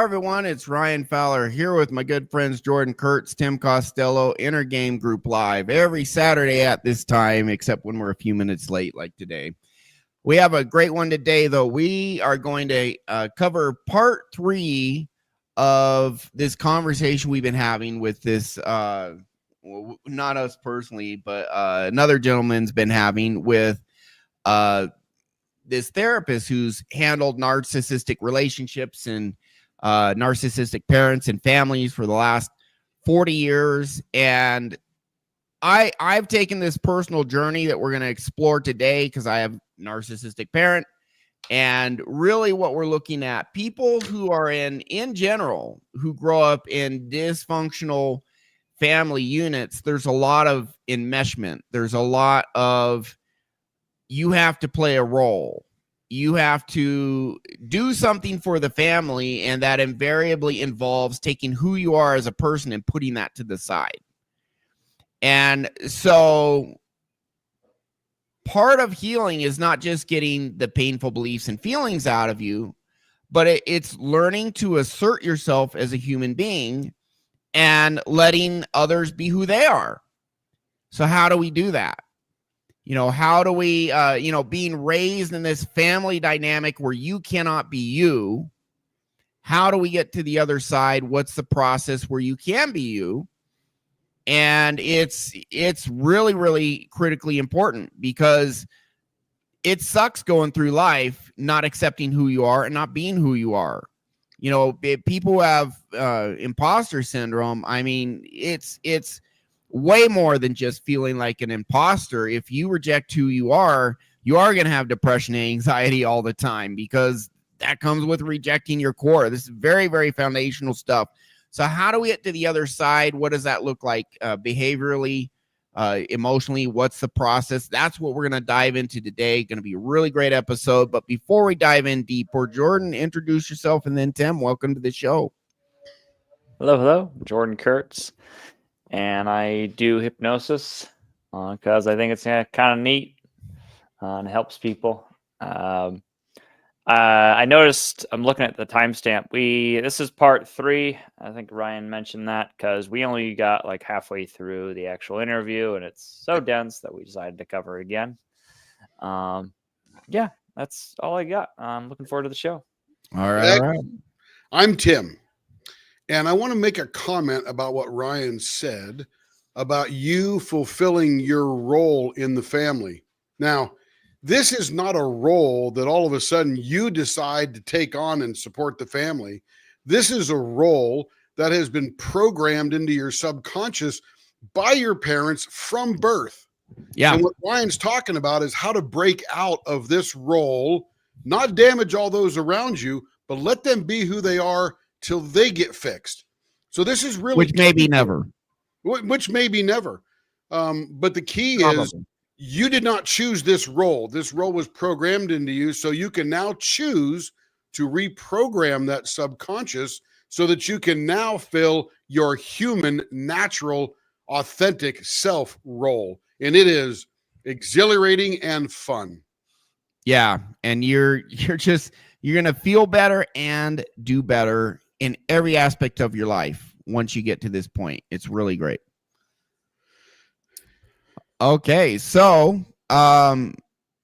Hi, everyone. It's Ryan Fowler here with my good friends Jordan Kurtz, Tim Costello, Inner Game Group Live every Saturday at this time, except when we're a few minutes late like today. We have a great one today, though. We are going to cover part 3 of this conversation we've been having with this, not us personally, but another gentleman's been having with this therapist who's handled narcissistic relationships and narcissistic parents and families for the last 40 years. And I've taken this personal journey that we're going to explore today because I have a narcissistic parent. And really what we're looking at, people who are in general, who grow up in dysfunctional family units, there's a lot of enmeshment. There's a lot of, you have to play a role. You have to do something for the family, and that invariably involves taking who you are as a person and putting that to the side. And so part of healing is not just getting the painful beliefs and feelings out of you, but it's learning to assert yourself as a human being and letting others be who they are. So how do we do that? How do we, being raised in this family dynamic where you cannot be you, how do we get to the other side? What's the process where you can be you? And it's really, really critically important because it sucks going through life not accepting who you are and not being who you are. People who have imposter syndrome, I mean, it's way more than just feeling like an imposter. If you reject who you are going to have depression and anxiety all the time because that comes with rejecting your core. This is very, very foundational stuff. So how do we get to the other side? What does that look like behaviorally, emotionally? What's the process? That's what we're going to dive into today. Going to be a really great episode. But before we dive in deeper, Jordan, introduce yourself, and then Tim, welcome to the show. Hello. Jordan Kurtz. And I do hypnosis because I think it's kind of neat and helps people. I noticed, I'm looking at the timestamp. This is part 3. I think Ryan mentioned that because we only got like halfway through the actual interview, and it's so dense that we decided to cover it again. Yeah, that's all I got. I'm looking forward to the show. All right. I'm Tim. And I want to make a comment about what Ryan said about you fulfilling your role in the family. Now, this is not a role that all of a sudden you decide to take on and support the family. This is a role that has been programmed into your subconscious by your parents from birth. Yeah. And what Ryan's talking about is how to break out of this role, not damage all those around you, but let them be who they are till they get fixed. So this is really which may be never. But the key is you did not choose this role. This role was programmed into you. So you can now choose to reprogram that subconscious so that you can now fill your human, natural, authentic self role. And it is exhilarating and fun. Yeah. And you're going to feel better and do better in every aspect of your life once you get to this point. It's really great. Okay, so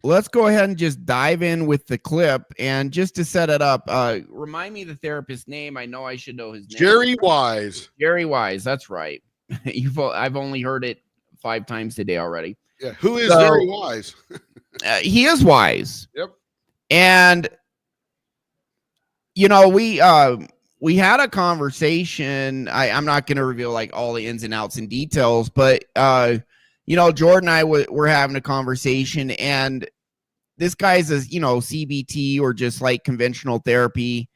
let's go ahead and just dive in with the clip. And just to set it up, remind me the therapist's name. I know I should know his name. Jerry Wise. Jerry Wise, that's right. I've only heard it 5 times today already. Yeah, who is Jerry Wise? He is wise. Yep. And we had a conversation. I'm not going to reveal like all the ins and outs and details, but Jordan and I were having a conversation, and this guy's CBT or just like conventional therapy,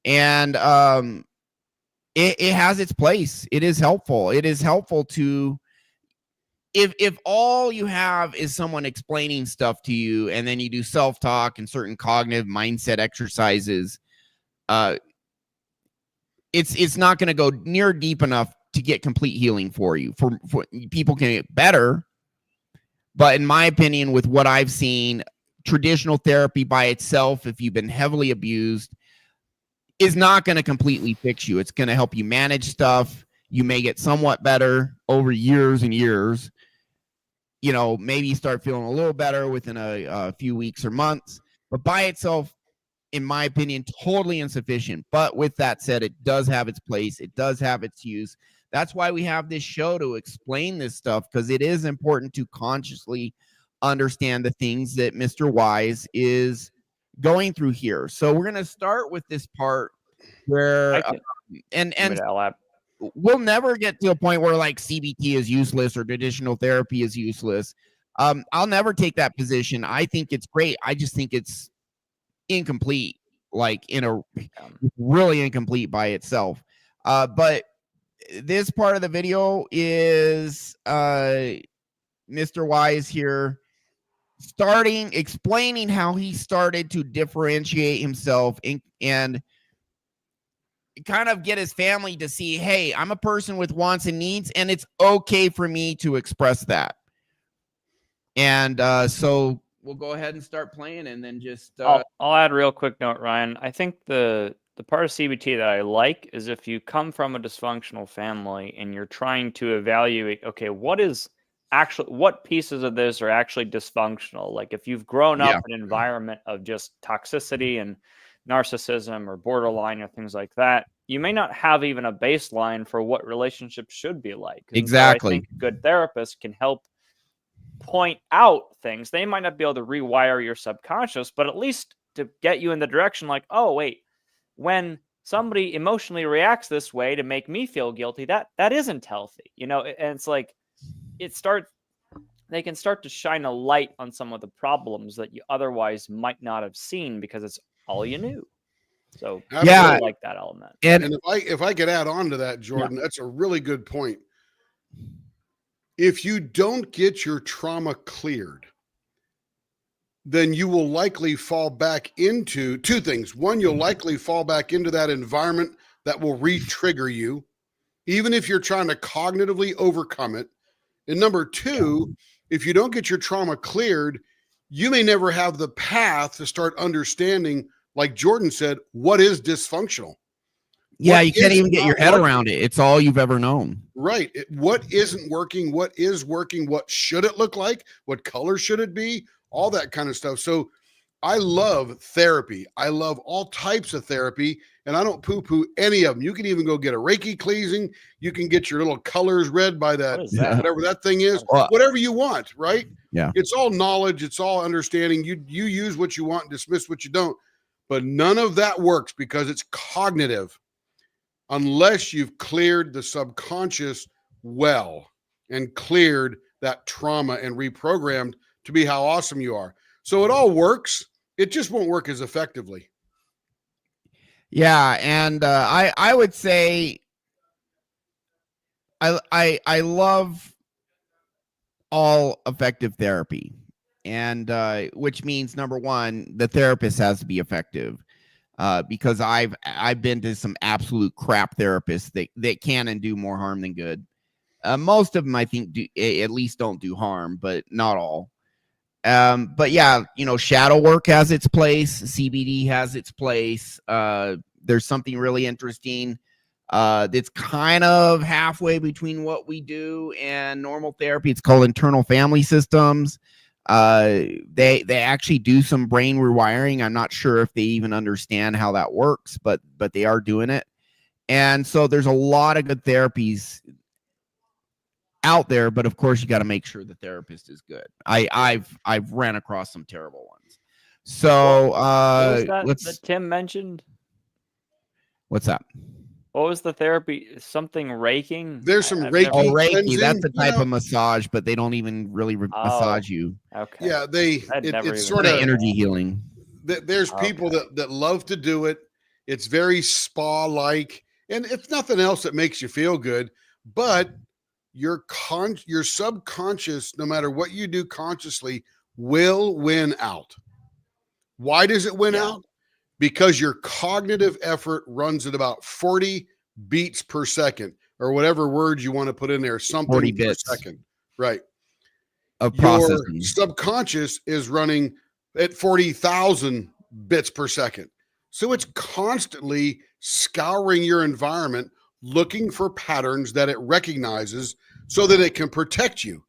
and it has its place. It is helpful. It is helpful to if all you have is someone explaining stuff to you, and then you do self-talk and certain cognitive mindset exercises. It's not going to go near deep enough to get complete healing for you. For people can get better, but in my opinion, with what I've seen, traditional therapy by itself, if you've been heavily abused, is not going to completely fix you. It's going to help you manage stuff. You may get somewhat better over years and years. You know, maybe you start feeling a little better within a few weeks or months, but by itself, in my opinion, totally insufficient. But with that said, it does have its place. It does have its use. That's why we have this show, to explain this stuff, because it is important to consciously understand the things that Mr. Wise is going through here. So we're going to start with this part where and we'll never get to a point where like CBT is useless or traditional therapy is useless. I'll never take that position. I think it's great. I just think it's incomplete, like really incomplete by itself. But this part of the video is Mr. Wise here explaining how he started to differentiate himself and kind of get his family to see, hey, I'm a person with wants and needs, and it's okay for me to express that. And so we'll go ahead and start playing, and then just I'll add a real quick note, Ryan. I think the part of CBT that I like is if you come from a dysfunctional family and you're trying to evaluate, okay, what pieces of this are actually dysfunctional? Like if you've grown up in an environment of just toxicity and narcissism or borderline or things like that, you may not have even a baseline for what relationships should be like. Exactly. So I think a good therapist can help point out things. They might not be able to rewire your subconscious, but at least to get you in the direction like, oh, wait, when somebody emotionally reacts this way to make me feel guilty, that isn't healthy, you know? And it's like, they can start to shine a light on some of the problems that you otherwise might not have seen because it's all you knew. So I like that element. And if I could add on to that, Jordan, that's a really good point. If you don't get your trauma cleared, then you will likely fall back into two things. One, you'll likely fall back into that environment that will re-trigger you, even if you're trying to cognitively overcome it. And number two, if you don't get your trauma cleared, you may never have the path to start understanding, like Jordan said, what is dysfunctional. Yeah, you can't even get your head around it. It's all you've ever known. Right. What isn't working? What is working? What should it look like? What color should it be? All that kind of stuff. So I love therapy. I love all types of therapy, and I don't poo-poo any of them. You can even go get a Reiki cleansing. You can get your little colors read by that, whatever that thing is, whatever you want, right? Yeah. It's all knowledge. It's all understanding. You use what you want and dismiss what you don't. But none of that works because it's cognitive unless you've cleared the subconscious well and cleared that trauma and reprogrammed to be how awesome you are. So it all works. It just won't work as effectively. Yeah, and I would say I love all effective therapy, and which means number one, the therapist has to be effective. Because I've been to some absolute crap therapists that can and do more harm than good. Most of them, I think, at least don't do harm, but not all. But yeah, you know, shadow work has its place. CBD has its place. There's something really interesting that's kind of halfway between what we do and normal therapy. It's called internal family systems. They actually do some brain rewiring. I'm not sure if they even understand how that works, but they are doing it. And so there's a lot of good therapies out there, but of course you got to make sure the therapist is good. I've ran across some terrible ones. So that Tim mentioned. What's that? What was the therapy? Something raking? There's some Reiki. Oh, Reiki. That's the type of massage, but they don't even really massage you. Okay. Yeah, it's sort of of energy healing. There's people that love to do it. It's very spa-like, and if nothing else, it makes you feel good. But your subconscious, no matter what you do consciously, will win out. Why does it win out? Because your cognitive effort runs at about 40 beats per second, or whatever words you want to put in there, something 40 per bits. second, right? Of processing. Your subconscious is running at 40,000 bits per second. So it's constantly scouring your environment, looking for patterns that it recognizes so that it can protect you.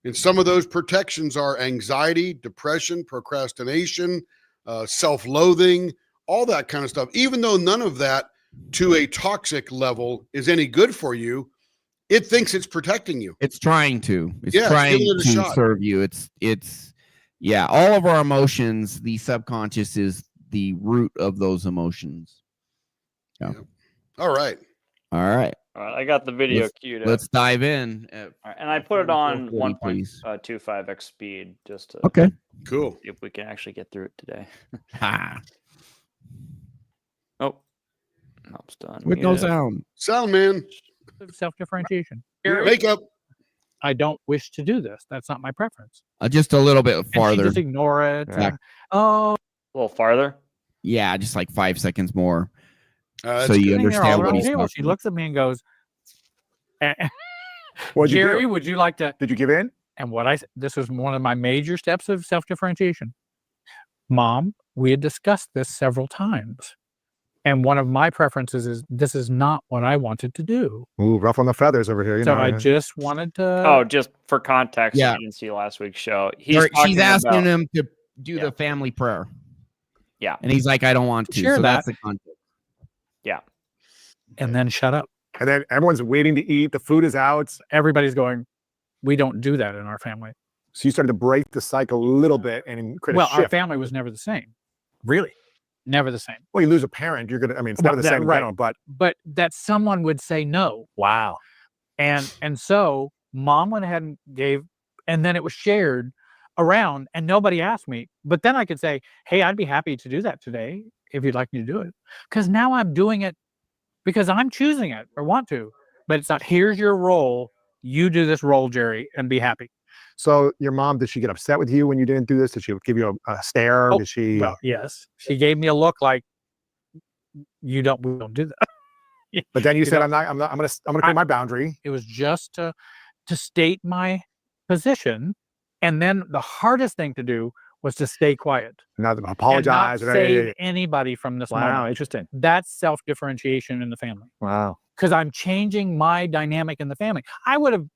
And some of those protections are anxiety, depression, procrastination, self-loathing, all that kind of stuff. Even though none of that to a toxic level is any good for you, it thinks it's protecting you. It's trying to. It's Yeah, it's trying giving it a to shot. serve you. It's yeah, all of our emotions, the subconscious is the root of those emotions. Yeah. All right. All right. All right, I got the video queued up. Let's dive in. All right, and I put it on 1.40, 1.25x speed just to Okay. Cool. see if we can actually get through it today. Ha. Oh, no, it's done. With no Muted. sound. Sound man. Self-differentiation. Makeup. I don't wish to do this. That's not my preference. Just a little bit And she farther. just ignore it. Yeah. Oh, A little farther. Yeah, just like 5 seconds more. That's So you good. sitting there all understand what around he's the table, talking she about. looks at me and goes, What'd you Jerry, do? would you like to? Did you give in? And this was one of my major steps of self-differentiation. Mom, we had discussed this several times. And one of my preferences is this is not what I wanted to do. Ooh, rough on the feathers over here. You So know, I just wanted to. Oh, just for context, Yeah. you didn't see last week's show. She's talking asking about- him to do Yeah. the family prayer. Yeah. And he's like, I don't want to. Share So that. that's the context. and then shut up. and then everyone's waiting to eat. The food is out. Everybody's going, we don't do that in our family. So you started to break the cycle a little bit and create Well, a our shift. family was never the same. Really? Never the same. Well, you lose a parent, you're gonna. I mean, it's Well, never the that- same, in right. general, but But that someone would say no. wow. And so mom went ahead and gave, and then it was shared around and nobody asked me. But then I could say, hey, I'd be happy to do that today if you'd like me to do it. Because now I'm doing it because I'm choosing it or want to. But it's not, here's your role. You do this role, Jerry, and be happy. So your mom, did she get upset with you when you didn't do this? Did she give you a stare? Oh, Did she? Well, yes. She gave me a look like we don't do that. But then you said, know, I'm gonna create my boundary. It was just to state my position. And then the hardest thing to do was to stay quiet. Not And apologize. not save anybody from this Wow, moment. interesting. That's self-differentiation in the family. Wow. Because I'm changing my dynamic in the family. I would have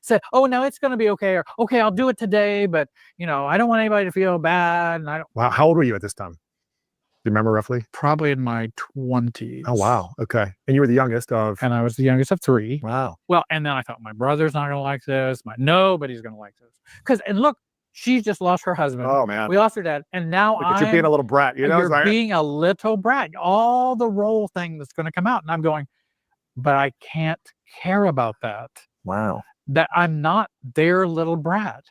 said, oh, no, it's going to be okay. Or, okay, I'll do it today. But, I don't want anybody to feel bad. And I don't. Wow. How old were you at this time? Do you remember roughly? Probably in my 20s. Oh, wow. Okay. And you were the youngest of. And I was the youngest of 3. Wow. Well, and then I thought, my brother's not going to like this. Nobody's going to like this. And look, she just lost her husband. Oh, man. We lost her dad. And now Look at you being a little brat. You know, you're it's like, being a little brat. All the role thing that's going to come out. And I'm going, but I can't care about that. wow. That I'm not their little brat.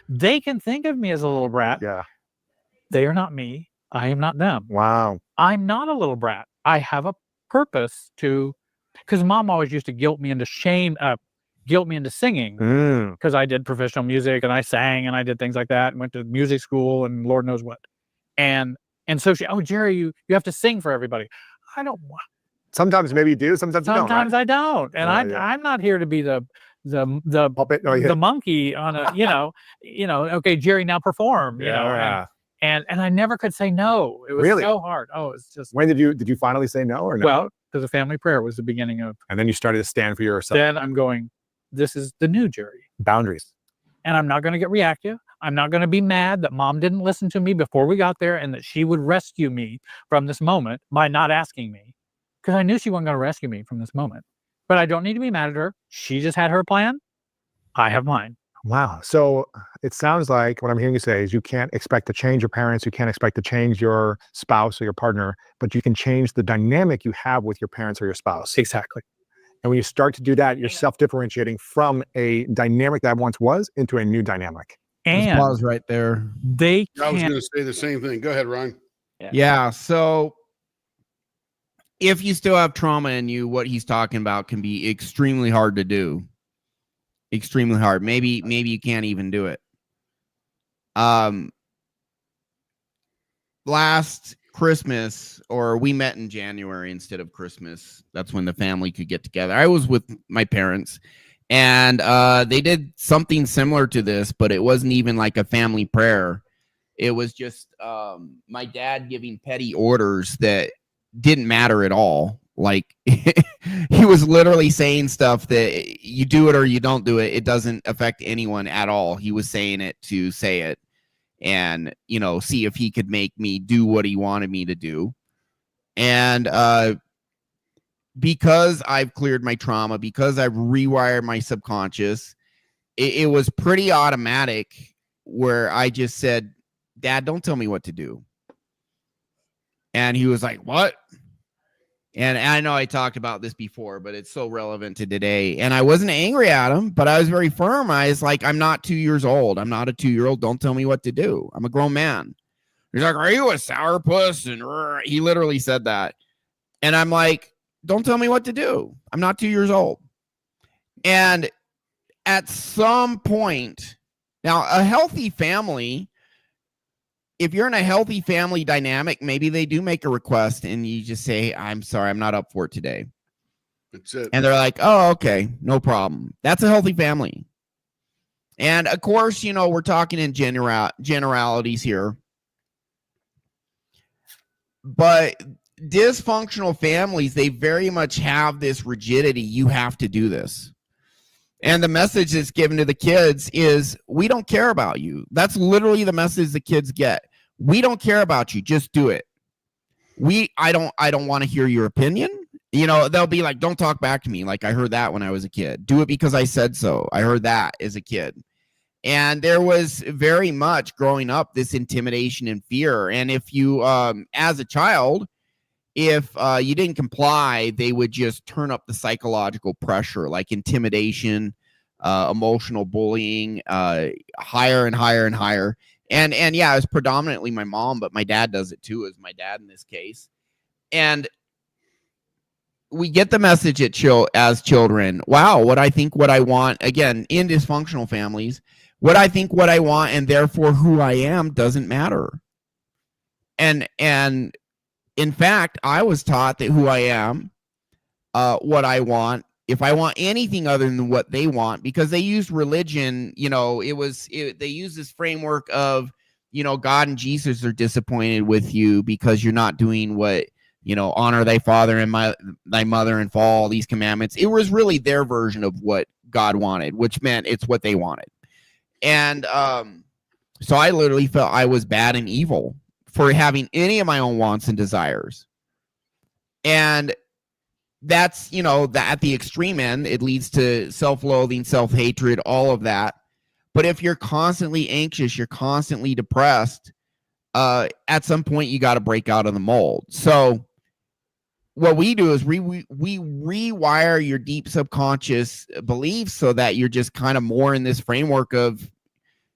They can think of me as a little brat. Yeah. They are not me. I am not them. Wow. I'm not a little brat. I have a purpose because mom always used to guilt me into singing Mm. because I did professional music and I sang and I did things like that and went to music school and Lord knows what. And so she, oh, Jerry, you have to sing for everybody. I don't want. Sometimes maybe you do. Sometimes you don't. Sometimes Right? I don't. And Yeah, I'm not here to be the Puppet. Oh, yeah. the monkey on a, okay, Jerry, now perform, Yeah. and I never could say no. It was Really? so hard. Oh, it's just, When did you finally say no or no? well, because the family prayer was the beginning of, and then you started to stand for yourself. then I'm going, this is the new Jerry. Boundaries. And I'm not going to get reactive. I'm not going to be mad that mom didn't listen to me before we got there and that she would rescue me from this moment by not asking me. Because I knew she wasn't going to rescue me from this moment. But I don't need to be mad at her. She just had her plan. I have mine. Wow. So it sounds like what I'm hearing you say is you can't expect to change your parents. You can't expect to change your spouse or your partner, but you can change the dynamic you have with your parents or your spouse. Exactly. And when you start to do that, you're self-differentiating from a dynamic that once was into a new dynamic. Just And pause right there. they I was can't. going to say the same thing. Go ahead, Ryan. Yeah. So if you still have trauma in you, what he's talking about can be extremely hard to do. Extremely hard. Maybe you can't even do it. Last Christmas, or we met in January instead of Christmas. That's when the family could get together. I was with my parents, and they did something similar to this, but it wasn't even like a family prayer. It was just my dad giving petty orders that didn't matter at all. Like he was literally saying stuff that you do it or you don't do it. It doesn't affect anyone at all. He was saying it to say it and, you know, see if he could make me do what he wanted me to do. And because I've cleared my trauma, because I've rewired my subconscious, it was pretty automatic where I just said, Dad, don't tell me what to do. And he was like, what? And I know I talked about this before, but it's so relevant to today. And I wasn't angry at him, but I was very firm. I was like, I'm not 2 years old. I'm not a 2-year-old. Don't tell me what to do. I'm a grown man. He's like, are you a sourpuss? And he literally said that. And I'm like, don't tell me what to do. I'm not 2 years old. And at some point, now a healthy family, if you're in a healthy family dynamic, maybe they do make a request and you just say, I'm sorry, I'm not up for it today. That's it. And they're like, oh, okay, no problem. That's a healthy family. And of course, you know, we're talking in generalities here. But dysfunctional families, they very much have this rigidity. You have to do this. And the message that's given to the kids is, we don't care about you. That's literally the message the kids get. We don't care about you. Just do it. I don't want to hear your opinion. You know, they'll be like, don't talk back to me. Like I heard that when I was a kid. Do it because I said so. I heard that as a kid. And there was very much growing up this intimidation and fear. And if you, as a child, if you didn't comply, they would just turn up the psychological pressure, like intimidation, emotional bullying, higher and higher and higher. And yeah, it's predominantly my mom, but my dad does it too, as my dad in this case. And we get the message as children, wow, what I think, what I want, again, in dysfunctional families, what I think, what I want, and therefore who I am doesn't matter. And in fact, I was taught that who I am, what I want, if I want anything other than what they want, because they used religion, you know, they used this framework of, you know, God and Jesus are disappointed with you because you're not doing what, you know, honor thy father and thy mother and follow all these commandments. It was really their version of what God wanted, which meant it's what they wanted. And so I literally felt I was bad and evil for having any of my own wants and desires. And that's, you know, that at the extreme end, it leads to self-loathing, self-hatred, all of that. But if you're constantly anxious, you're constantly depressed, at some point you got to break out of the mold. So what we do is we rewire your deep subconscious beliefs so that you're just kind of more in this framework of,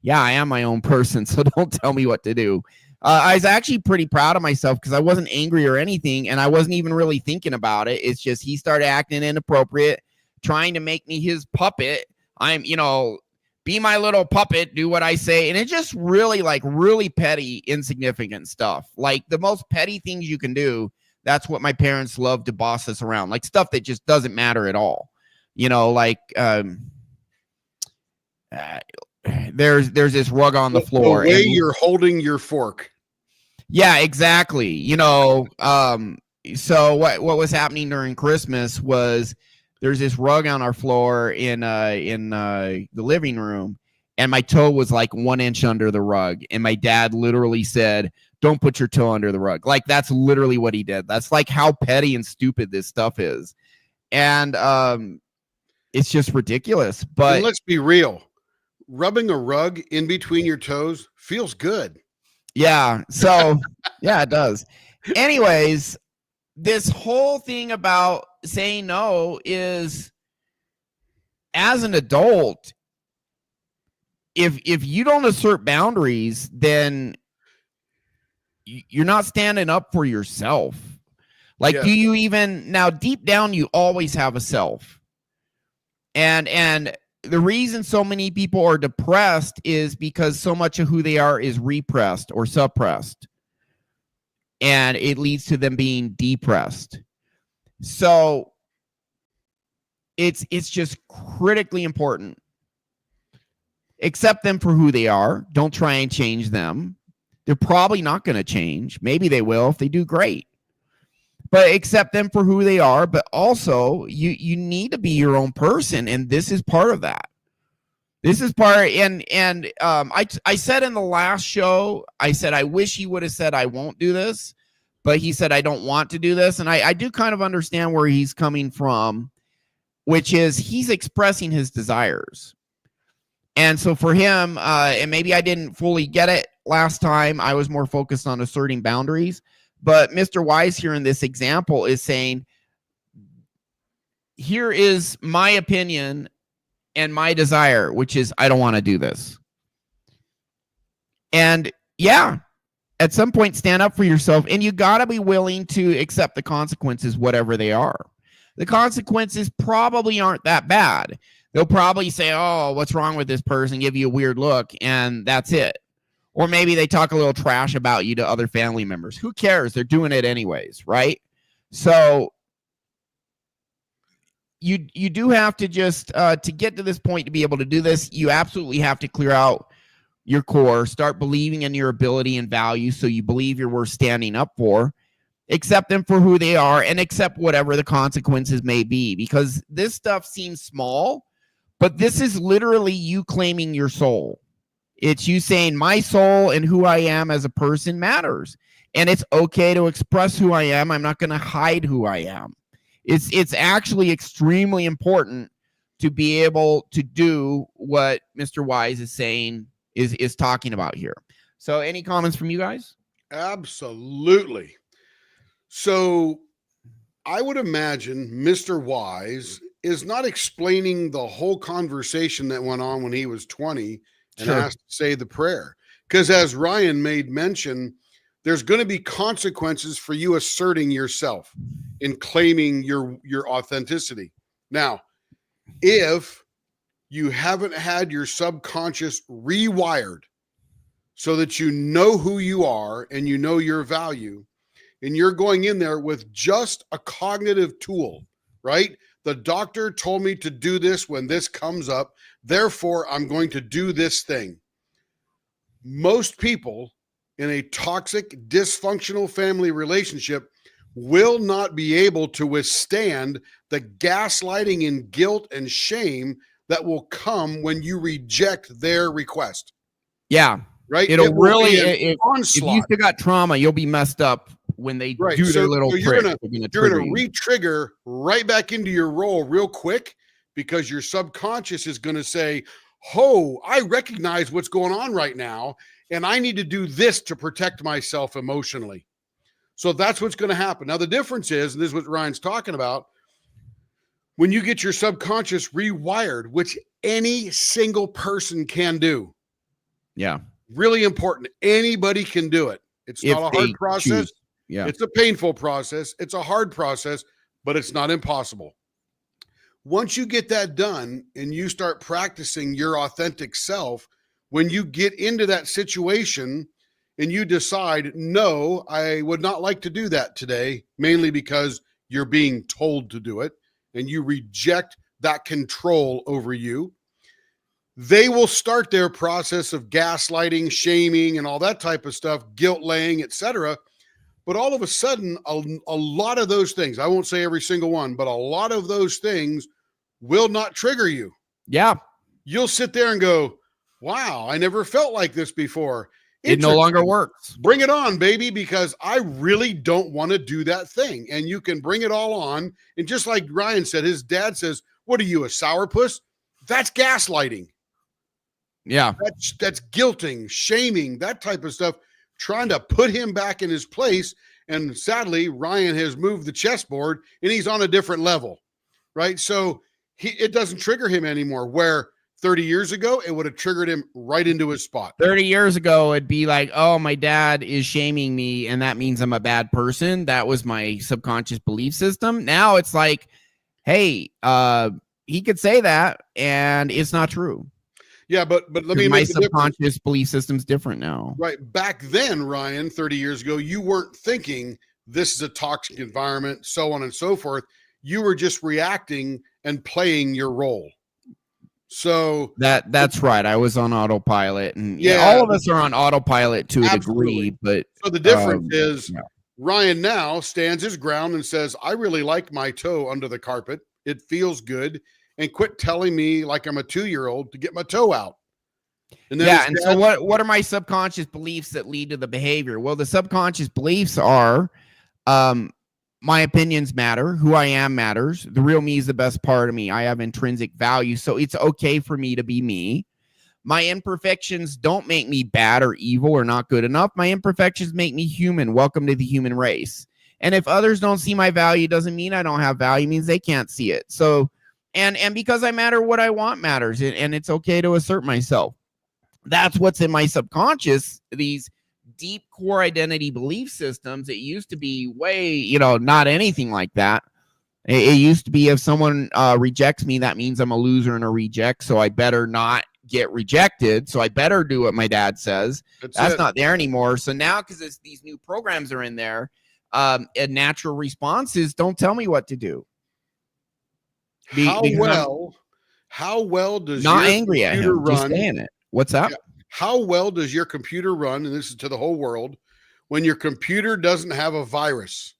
yeah, I am my own person, so don't tell me what to do. I was actually pretty proud of myself because I wasn't angry or anything, and I wasn't even really thinking about it. It's just he started acting inappropriate, trying to make me his puppet. I'm, you know, be my little puppet, do what I say. And it's just really, like, really petty, insignificant stuff. Like the most petty things you can do. That's what my parents love to boss us around, like stuff that just doesn't matter at all. You know, like there's this rug on the floor. The way you're holding your fork. Yeah, exactly. You know, so what was happening during Christmas was there's this rug on our floor in the living room, and my toe was like 1 inch under the rug, and my dad literally said, don't put your toe under the rug. Like that's literally what he did. That's like how petty and stupid this stuff is. And it's just ridiculous. But and let's be real. Rubbing a rug in between your toes feels good. Yeah. So yeah, it does. Anyways, this whole thing about saying no is, as an adult, if you don't assert boundaries, then you're not standing up for yourself. Like, Yes. do you even, now deep down, you always have a self. And the reason so many people are depressed is because so much of who they are is repressed or suppressed. And it leads to them being depressed. So it's just critically important. Accept them for who they are. Don't try and change them. They're probably not going to change. Maybe they will. If they do, great. But accept them for who they are. But also, you need to be your own person, and this is part of that. This is part, and I said in the last show, I said I wish he would have said I won't do this, but he said I don't want to do this, and I do kind of understand where he's coming from, which is he's expressing his desires. And so for him, and maybe I didn't fully get it last time, I was more focused on asserting boundaries. But Mr. Wise here in this example is saying, here is my opinion and my desire, which is I don't want to do this. And yeah, at some point, stand up for yourself, and you got to be willing to accept the consequences, whatever they are. The consequences probably aren't that bad. They'll probably say, oh, what's wrong with this person? Give you a weird look, and that's it. Or maybe they talk a little trash about you to other family members. Who cares? They're doing it anyways, right? So you do have to just, to get to this point, to be able to do this, you absolutely have to clear out your core, start believing in your ability and value, so you believe you're worth standing up for, accept them for who they are, and accept whatever the consequences may be. Because this stuff seems small, but this is literally you claiming your soul. It's you saying my soul and who I am as a person matters. And it's okay to express who I am. I'm not going to hide who I am. It's actually extremely important to be able to do what Mr. Wise is saying, is talking about here. So any comments from you guys? Absolutely. So I would imagine Mr. Wise is not explaining the whole conversation that went on when he was 20 and asked to say the prayer. Because as Ryan made mention, there's going to be consequences for you asserting yourself and claiming your authenticity. Now, if you haven't had your subconscious rewired so that you know who you are and you know your value, and you're going in there with just a cognitive tool, right? The doctor told me to do this when this comes up, therefore I'm going to do this thing. Most people in a toxic, dysfunctional family relationship will not be able to withstand the gaslighting and guilt and shame that will come when you reject their request. Yeah. Right? It'll really, if you still got trauma, you'll be messed up when they do their little trick. You're going to re-trigger right back into your role real quick, because your subconscious is going to say, oh, I recognize what's going on right now, and I need to do this to protect myself emotionally. So that's what's going to happen. Now, the difference is, and this is what Ryan's talking about, when you get your subconscious rewired, which any single person can do. Yeah. Really important. Anybody can do it. It's not a hard process. Yeah. It's a painful process. It's a hard process, but it's not impossible. Once you get that done and you start practicing your authentic self, when you get into that situation and you decide, no, I would not like to do that today, mainly because you're being told to do it, and you reject that control over you, they will start their process of gaslighting, shaming, and all that type of stuff, guilt laying, etc. But all of a sudden, a lot of those things, I won't say every single one, but a lot of those things will not trigger you. Yeah. You'll sit there and go, wow, I never felt like this before. It no longer works. Bring it on, baby, because I really don't want to do that thing. And you can bring it all on. And just like Ryan said, his dad says, what are you, a sourpuss? That's gaslighting. Yeah. That's guilting, shaming, that type of stuff, trying to put him back in his place. And sadly, Ryan has moved the chessboard and he's on a different level, right? So it doesn't trigger him anymore, where 30 years ago, it would have triggered him right into his spot. 30 years ago, it'd be like, oh, my dad is shaming me, and that means I'm a bad person. That was my subconscious belief system. Now it's like, hey, he could say that, and it's not true. Yeah, but let me make the difference. My subconscious belief system's different now. Right. Back then, Ryan, 30 years ago, you weren't thinking this is a toxic environment, so on and so forth. You were just reacting and playing your role. So That's right. I was on autopilot, and Yeah, all of us are on autopilot to a Absolutely. degree. But so the difference Um, is yeah. Ryan now stands his ground and says, I really like my toe under the carpet. It feels good. And quit telling me like I'm a 2-year-old to get my toe out. And then yeah, his and dad- so what are my subconscious beliefs that lead to the behavior? Well, the subconscious beliefs are my opinions matter, who I am matters, the real me is the best part of me, I have intrinsic value, so it's okay for me to be me. My imperfections don't make me bad or evil or not good enough. My imperfections make me human. Welcome to the human race. And if others don't see my value, doesn't mean I don't have value, it means they can't see it. So and because I matter, what I want matters, and it's okay to assert myself. That's what's in my subconscious, these deep core identity belief systems. It used to be way, not anything like that. It used to be if someone rejects me, that means I'm a loser and a reject, so I better not get rejected, so I better do what my dad says. That's not there anymore. So now, because these new programs are in there, a natural response is, don't tell me what to do. how well does not your angry at computer him, just run? saying it. What's that? Yeah. How well does your computer run? And this is to the whole world. When your computer doesn't have a virus,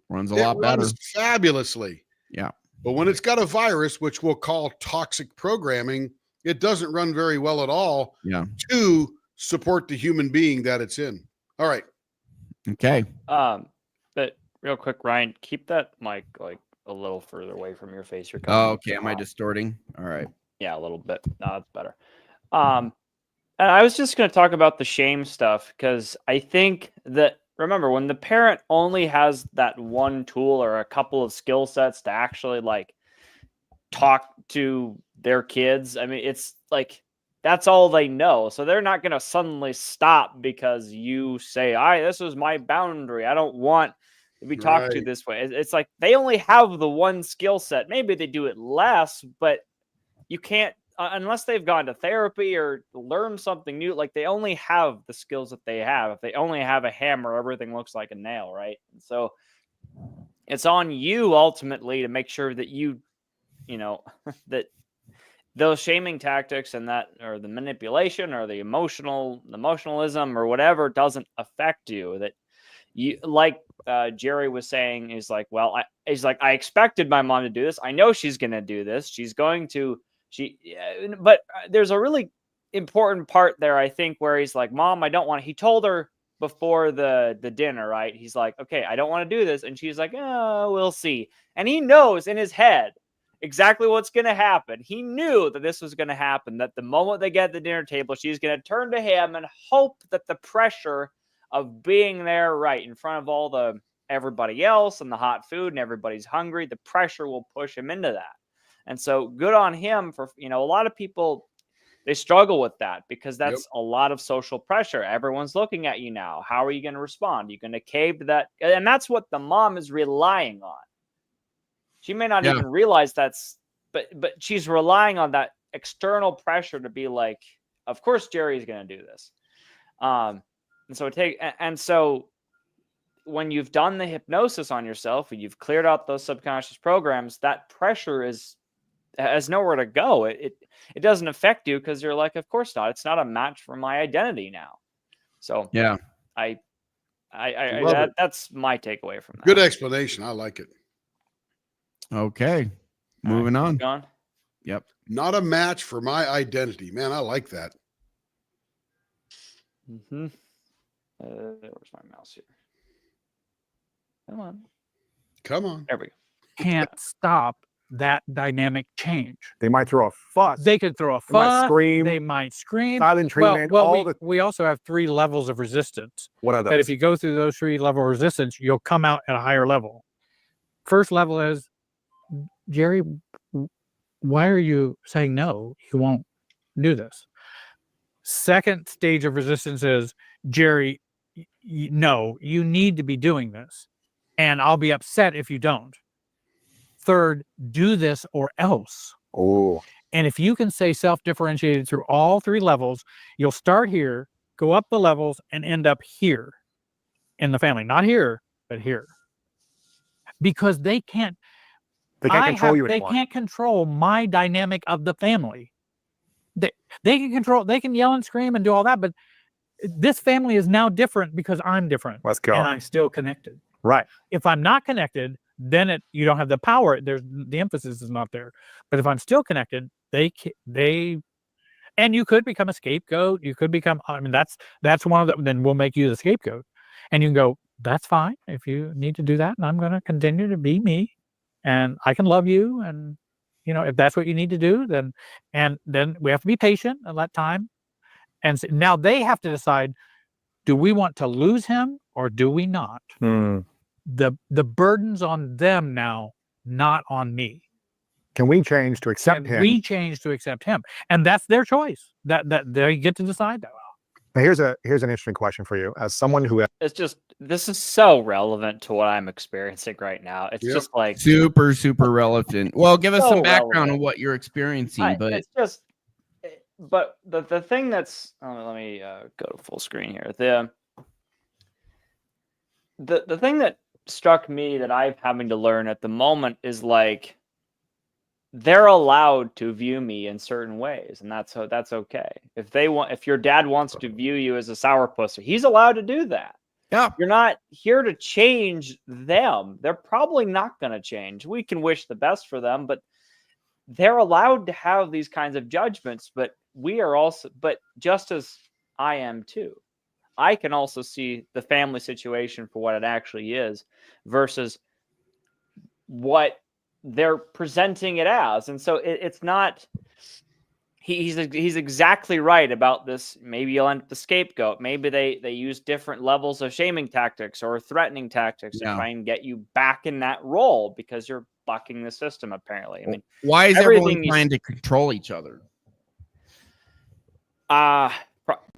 Runs a it lot better. runs fabulously. Yeah. But when it's got a virus, which we'll call toxic programming, it doesn't run very well at all. Yeah. To support the human being that it's in. All right. Okay. But real quick, Ryan, keep that mic like a little further away from your face. You're coming Okay. Am I distorting? All right. Yeah, a little bit. No, that's better. And I was just going to talk about the shame stuff, because I think that, remember, when the parent only has that one tool or a couple of skill sets to actually like talk to their kids, I mean, it's like that's all they know. So they're not going to suddenly stop because you say, this is my boundary, I don't want to be talked to this way. It's like they only have the one skill set. Maybe they do it less, but you can't, unless they've gone to therapy or learned something new, like they only have the skills that they have. If they only have a hammer, everything looks like a nail, right? And so it's on you ultimately to make sure that that those shaming tactics and that, or the manipulation or the emotionalism or whatever doesn't affect you. That you, like Jerry was saying, is like, well, I expected my mom to do this. I know she's going to do this. She's going to. But there's a really important part there, I think, where he's like, Mom, I don't want to. He told her before the dinner, right? He's like, okay, I don't want to do this. And she's like, oh, we'll see. And he knows in his head exactly what's going to happen. He knew that this was going to happen, that the moment they get at the dinner table, she's going to turn to him and hope that the pressure of being there right in front of everybody else and the hot food and everybody's hungry, the pressure will push him into that. And so good on him for, a lot of people, they struggle with that because that's a lot of social pressure. Everyone's looking at you now. How are you going to respond? Are you going to cave to that? And that's what the mom is relying on. She may not even realize but she's relying on that external pressure to be like, of course, Jerry's going to do this. And so when you've done the hypnosis on yourself and you've cleared out those subconscious programs, that pressure has nowhere to go. It doesn't affect you because you're like, of course not. It's not a match for my identity now. So yeah, that's my takeaway from that. Good explanation. I like it. Okay. Moving on. Yep. Not a match for my identity. Man, I like that. Mm-hmm. Where's my mouse here? Come on. There we go. Can't stop that dynamic change. They might throw a fuss. They could throw a fuss. Might scream. They might scream. Silent treatment. We also have 3 levels of resistance. What are those? That if you go through those 3 level of resistance, you'll come out at a higher level. First level is, Jerry, why are you saying no? You won't do this. Second stage of resistance is, Jerry, no, you need to be doing this, and I'll be upset if you don't. Third, do this or else. Oh. And if you can say self-differentiated through all 3 levels, you'll start here, go up the levels, and end up here in the family. Not here, but here. Because they can't. They can't control you They anymore. can't control my dynamic of the family. They can control, they can yell and scream and do all that, but this family is now different because I'm different. Let's go. And I'm still connected. Right. If I'm not connected, then you don't have the power. The emphasis is not there. But if I'm still connected, and you could become a scapegoat. You could become, I mean, that's one of them. Then we'll make you the scapegoat. And you can go, that's fine if you need to do that. And I'm going to continue to be me. And I can love you. And, if that's what you need to do, then we have to be patient and let time. And so now they have to decide, do we want to lose him or do we not? The burden's on them now, not on me. Can we change to accept him? We change to accept him, and that's their choice. That they get to decide that. Now here's an interesting question for you, as someone who It's just, this is so relevant to what I'm experiencing right now. It's just like super relevant. Well, give us So some background relevant. on what you're experiencing. But it's just, but the thing that's, let me go to full screen here. The thing that struck me that I'm having to learn at the moment is like, they're allowed to view me in certain ways, and that's okay. If your dad wants to view you as a sourpuss, he's allowed to do that. yeah, You're not here to change them. They're probably not going to change. We can wish the best for them, but they're allowed to have these kinds of judgments. But but just as I am too, I can also see the family situation for what it actually is versus what they're presenting it as. And so it's not, he's exactly right about this. Maybe you'll end up the scapegoat. Maybe they use different levels of shaming tactics or threatening tactics to try and get you back in that role because you're bucking the system, apparently. I mean, why is everyone trying to control each other?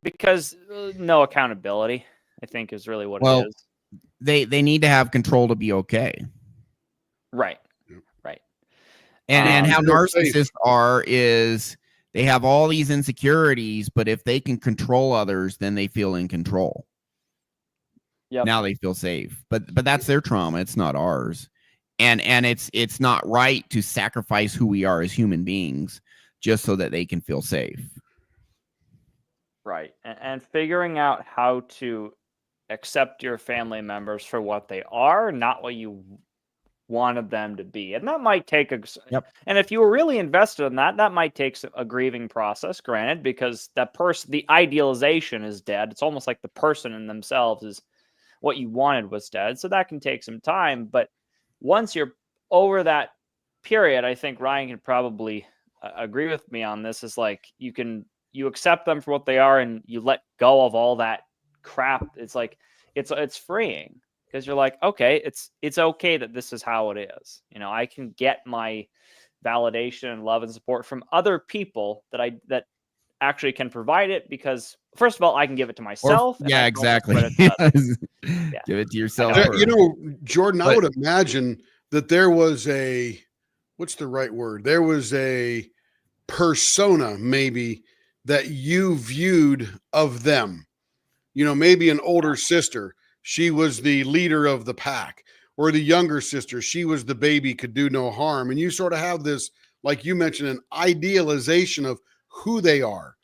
Because no accountability, I think, is really what it is. They need to have control to be okay. Right. And how narcissists are is they have all these insecurities, but if they can control others, then they feel in control. Yep. Now they feel safe. But that's their trauma. It's not ours. And it's not right to sacrifice who we are as human beings just so that they can feel safe. Right. And figuring out how to accept your family members for what they are, not what you wanted them to be. And that might take and if you were really invested in that might take a grieving process, granted, because that person, the idealization is dead. It's almost like the person in themselves is what you wanted was dead. So that can take some time. But once you're over that period, I think Ryan can probably agree with me on this, is like you accept them for what they are and you let go of all that crap. It's like it's freeing. Because you're like, okay, it's okay that this is how it is. I can get my validation and love and support from other people that actually can provide it. Because first of all, I can give it to myself. Exactly. Give Give it to yourself. Jordan, I would imagine that there was what's the right word? There was a persona maybe that you viewed of them. Maybe an older sister. She was the leader of the pack, or the younger sister. She was the baby, could do no harm. And you sort of have this, like you mentioned, an idealization of who they are.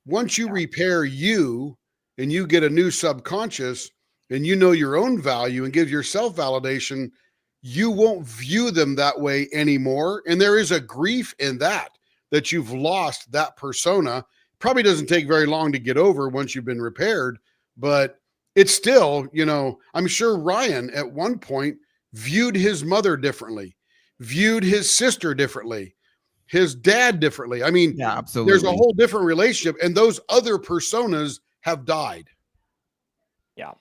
Once you repair you and you get a new subconscious and you know your own value and give yourself validation, you won't view them that way anymore. And there is a grief in that you've lost that persona. Probably doesn't take very long to get over once you've been repaired, but it's still, I'm sure Ryan at one point viewed his mother differently, viewed his sister differently, his dad differently. I mean, yeah, absolutely. There's a whole different relationship, and those other personas have died. Yeah.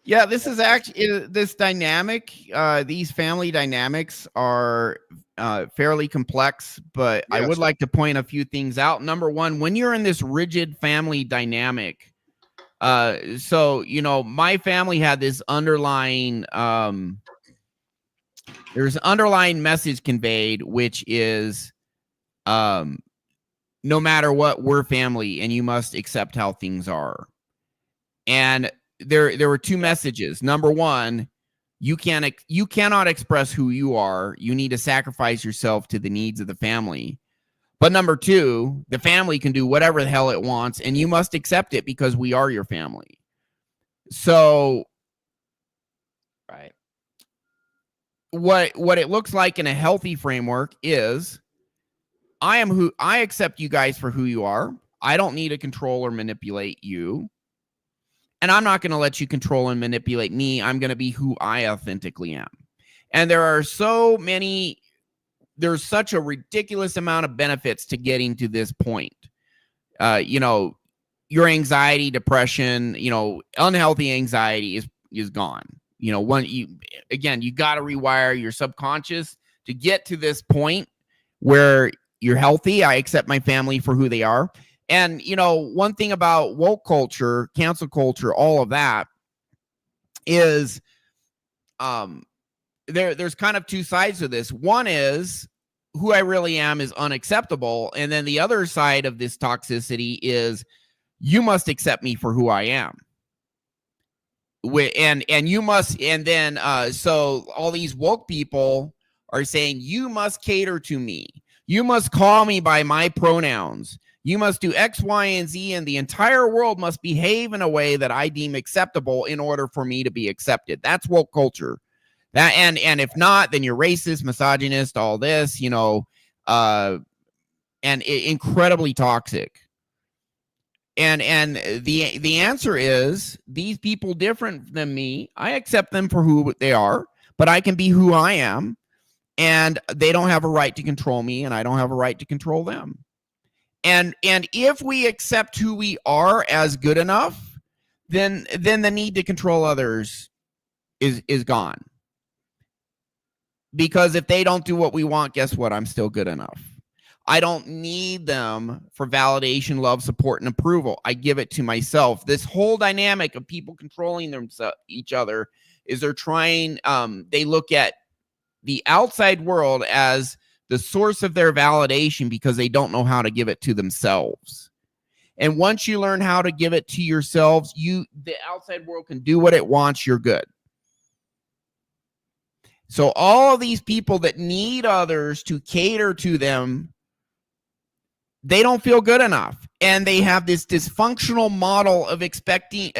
Yeah, this is actually this dynamic. These family dynamics are fairly complex, but I would like to point a few things out. Number one, when you're in this rigid family dynamic, so my family had this underlying there's an underlying message conveyed, which is no matter what, we're family and you must accept how things are. And there were two messages. Number one, You cannot express who you are. You need to sacrifice yourself to the needs of the family. But number two, the family can do whatever the hell it wants, and you must accept it because we are your family. So Right. what it looks like in a healthy framework is I accept you guys for who you are. I don't need to control or manipulate you. And I'm not going to let you control and manipulate me. I'm going to be who I authentically am. And there's such a ridiculous amount of benefits to getting to this point. Your anxiety, depression, unhealthy anxiety is gone. You got to rewire your subconscious to get to this point where you're healthy. I accept my family for who they are. And, one thing about woke culture, cancel culture, all of that is there's kind of two sides to this. One is who I really am is unacceptable. And then the other side of this toxicity is you must accept me for who I am. So all these woke people are saying you must cater to me. You must call me by my pronouns. You must do X, Y, and Z, and the entire world must behave in a way that I deem acceptable in order for me to be accepted. That's woke culture. That and if not, then you're racist, misogynist, all this, and incredibly toxic. And the answer is these people different than me. I accept them for who they are, but I can be who I am, and they don't have a right to control me, and I don't have a right to control them. And if we accept who we are as good enough, then the need to control others is gone. Because if they don't do what we want, guess what? I'm still good enough. I don't need them for validation, love, support, and approval. I give it to myself. This whole dynamic of people controlling each other is they're trying, they look at the outside world as the source of their validation because they don't know how to give it to themselves. And once you learn how to give it to yourselves, the outside world can do what it wants. You're good. So all of these people that need others to cater to them, they don't feel good enough. And they have this dysfunctional model of expecting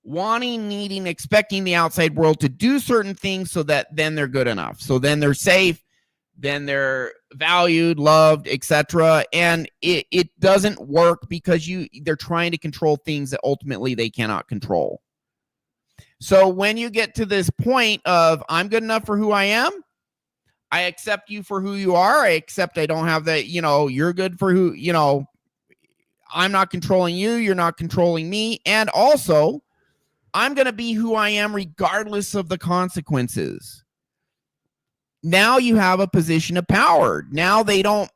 the outside world to do certain things so that then they're good enough. So then they're safe, then they're valued, loved, etc. And it doesn't work because they're trying to control things that ultimately they cannot control. So when you get to this point of I'm good enough for who I am, I accept you for who you are. I accept I don't have that, you're good for who, I'm not controlling you. You're not controlling me. And also, I'm going to be who I am regardless of the consequences. Now you have a position of power. Now the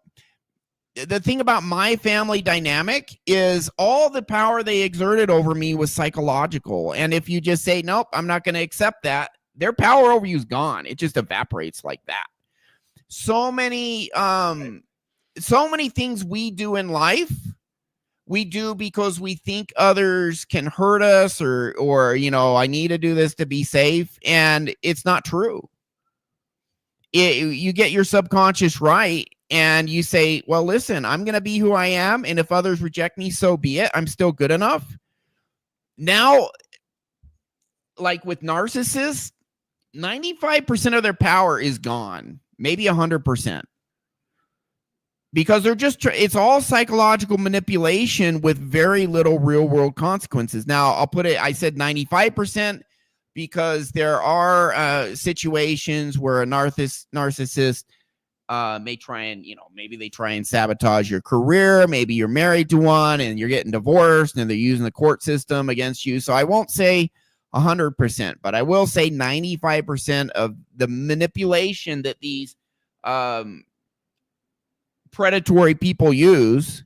thing about my family dynamic is all the power they exerted over me was psychological. And if you just say, nope, I'm not going to accept that, their power over you is gone. It just evaporates like that. So many things we do in life, we do because we think others can hurt us or I need to do this to be safe. And it's not true. You get your subconscious right and you say, well, listen, I'm going to be who I am. And if others reject me, so be it. I'm still good enough. Now, like with narcissists, 95% of their power is gone, maybe 100%. Because they're it's all psychological manipulation with very little real world consequences. Now, I said 95%. Because there are situations where a narcissist may try and, maybe they try and sabotage your career. Maybe you're married to one and you're getting divorced and they're using the court system against you. So I won't say 100%, but I will say 95% of the manipulation that these predatory people use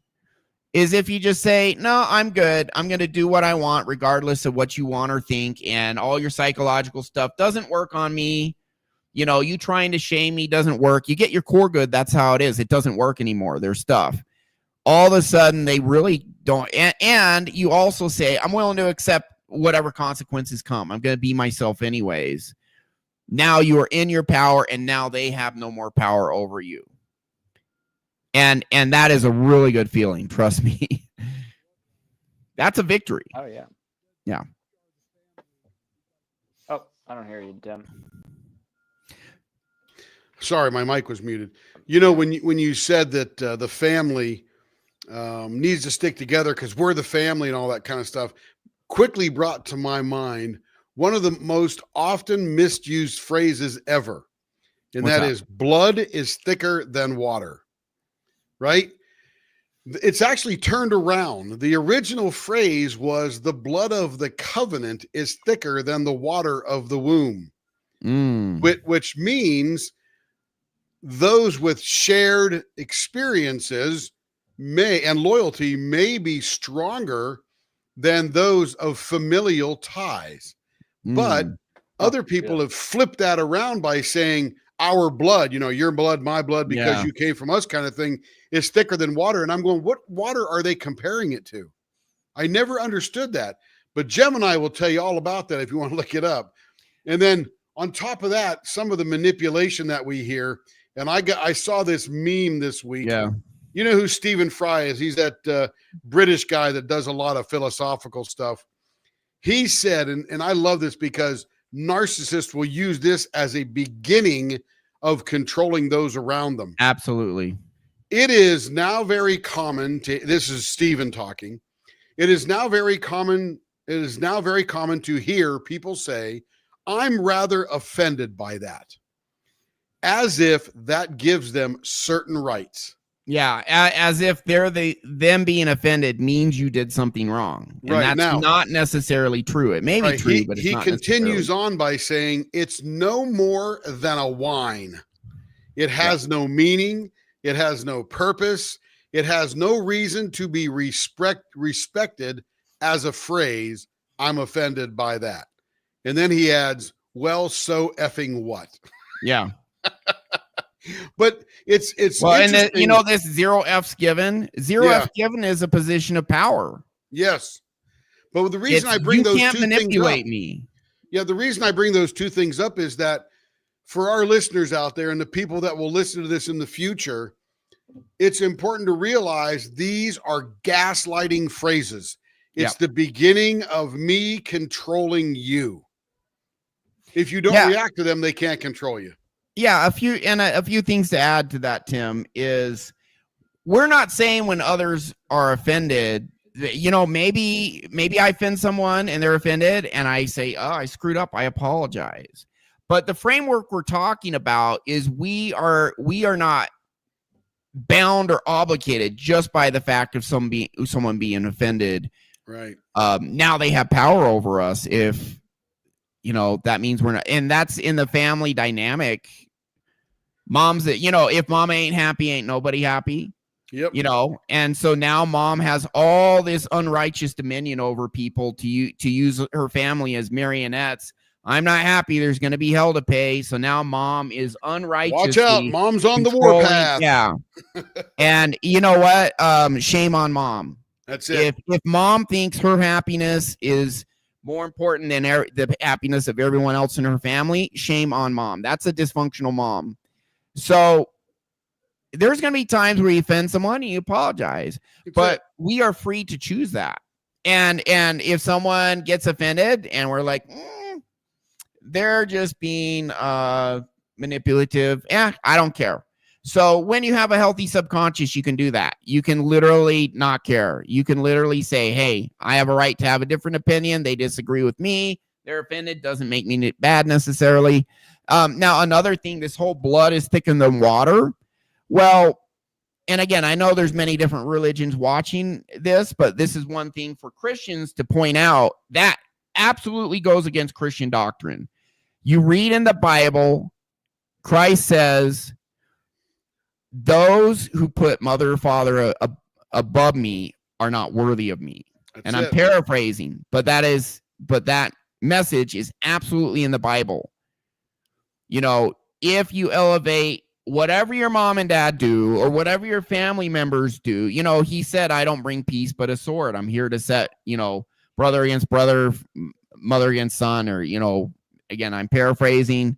is if you just say, no, I'm good. I'm going to do what I want regardless of what you want or think. And all your psychological stuff doesn't work on me. You trying to shame me doesn't work. You get your core good. That's how it is. It doesn't work anymore. Their stuff. All of a sudden, they really don't. And you also say, I'm willing to accept whatever consequences come. I'm going to be myself anyways. Now you are in your power, and now they have no more power over you. And that is a really good feeling. Trust me. That's a victory. Oh yeah. Yeah. Oh, I don't hear you, Tim. Sorry, my mic was muted. You know, when you said that the family needs to stick together because we're the family and all that kind of stuff, quickly brought to my mind one of the most often misused phrases ever. And What's that that? is blood is thicker than water, right? It's actually turned around. The original phrase was the blood of the covenant is thicker than the water of the womb, which means those with shared experiences and loyalty may be stronger than those of familial ties. But other people have flipped that around by saying our blood, you know, your blood, my blood, because you came from us kind of thing, is thicker than water. And I'm going, what water are they comparing it to? I never understood that. But Gemini will tell you all about that if you want to look it up. And then on top of that, some of the manipulation that we hear, and I saw this meme this week. Yeah. You know who Stephen Fry is? He's that British guy that does a lot of philosophical stuff. He said, and I love this because narcissists will use this as a beginning of controlling those around them. Absolutely. It is now very common to, this is Stephen talking. It is now very common to hear people say, I'm rather offended by that, as if that gives them certain rights. Yeah, as if them being offended means you did something wrong. And right, that's not necessarily true. It may be true, but it's he not continues on by saying it's no more than a whine. It has no meaning. It has no purpose. It has no reason to be respected as a phrase. I'm offended by that. And then he adds, well, so effing what? Yeah. But it's well, and you know, this 0 F's given. 0 F given is a position of power. Yes. But the reason I bring those two manipulate things up, me. Yeah, the reason I bring those two things up is that for our listeners out there and the people that will listen to this in the future, it's important to realize these are gaslighting phrases. It's the beginning of me controlling you. If you don't react to them, they can't control you. Yeah, a few things to add to that, Tim, is we're not saying when others are offended, you know, maybe I offend someone and they're offended and I say, oh, I screwed up, I apologize. But the framework we're talking about is we are not bound or obligated just by the fact of someone being offended. Right. Now they have power over us if, you know, that means we're not, and that's in the family dynamic. Mom's that, you know, if mom ain't happy, ain't nobody happy. Yep. You know, and so now mom has all this unrighteous dominion over people to use her family as marionettes. I'm not happy. There's going to be hell to pay. So now mom is unrighteous. Watch out. Mom's on the warpath. Yeah. And you know what? Shame on mom. That's it. If mom thinks her happiness is more important than the happiness of everyone else in her family, shame on mom. That's a dysfunctional mom. So there's going to be times where you offend someone and you apologize, but we are free to choose that. And if someone gets offended and we're like, they're just being manipulative, I don't care. So when you have a healthy subconscious, you can do that. You can literally not care. You can literally say, hey, I have a right to have a different opinion. They disagree with me. They're offended. Doesn't make me bad necessarily. Now, another thing, this whole blood is thicker than water. Well, and again, I know there's many different religions watching this, but this is one thing for Christians to point out that absolutely goes against Christian doctrine. You read in the Bible, Christ says, those who put mother or father above me are not worthy of me. And I'm paraphrasing, but that message is absolutely in the Bible. You know, if you elevate whatever your mom and dad do or whatever your family members do, you know, he said, I don't bring peace but a sword. I'm here to set, you know, brother against brother, mother against son, or, you know, again, I'm paraphrasing.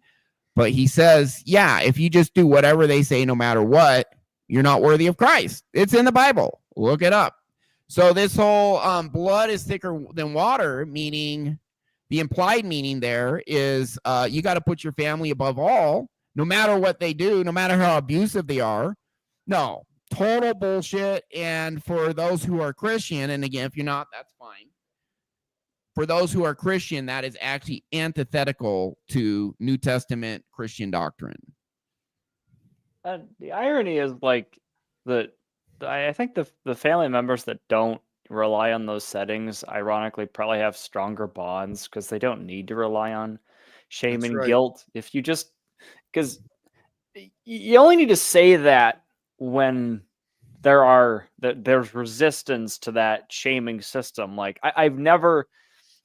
But he says, yeah, if you just do whatever they say, no matter what, you're not worthy of Christ. It's in the Bible. Look it up. So this whole blood is thicker than water, meaning the implied meaning there is you got to put your family above all, no matter what they do, no matter how abusive they are. No, total bullshit. And for those who are Christian, and again, if you're not, that's fine. For those who are Christian, that is actually antithetical to New Testament Christian doctrine. The irony is like I think the family members that don't rely on those settings, ironically, probably have stronger bonds because they don't need to rely on shame That's and right. guilt. If you just, because you only need to say that when there's resistance to that shaming system. Like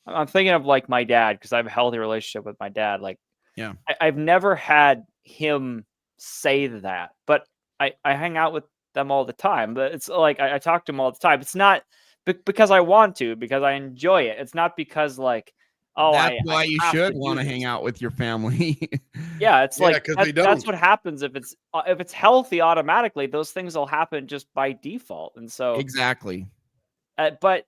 I'm thinking of like my dad, because I have a healthy relationship with my dad. Like, yeah, I've never had him say that, but I hang out with them all the time. But it's like I talk to him all the time. It's not because I want to, because I enjoy it. It's not because like, oh, that's why you have should to want to do hang this. out with your family. Yeah, it's Yeah, like 'cause they that's don't. what happens if it's healthy automatically. Those things will happen just by default, and so Exactly. but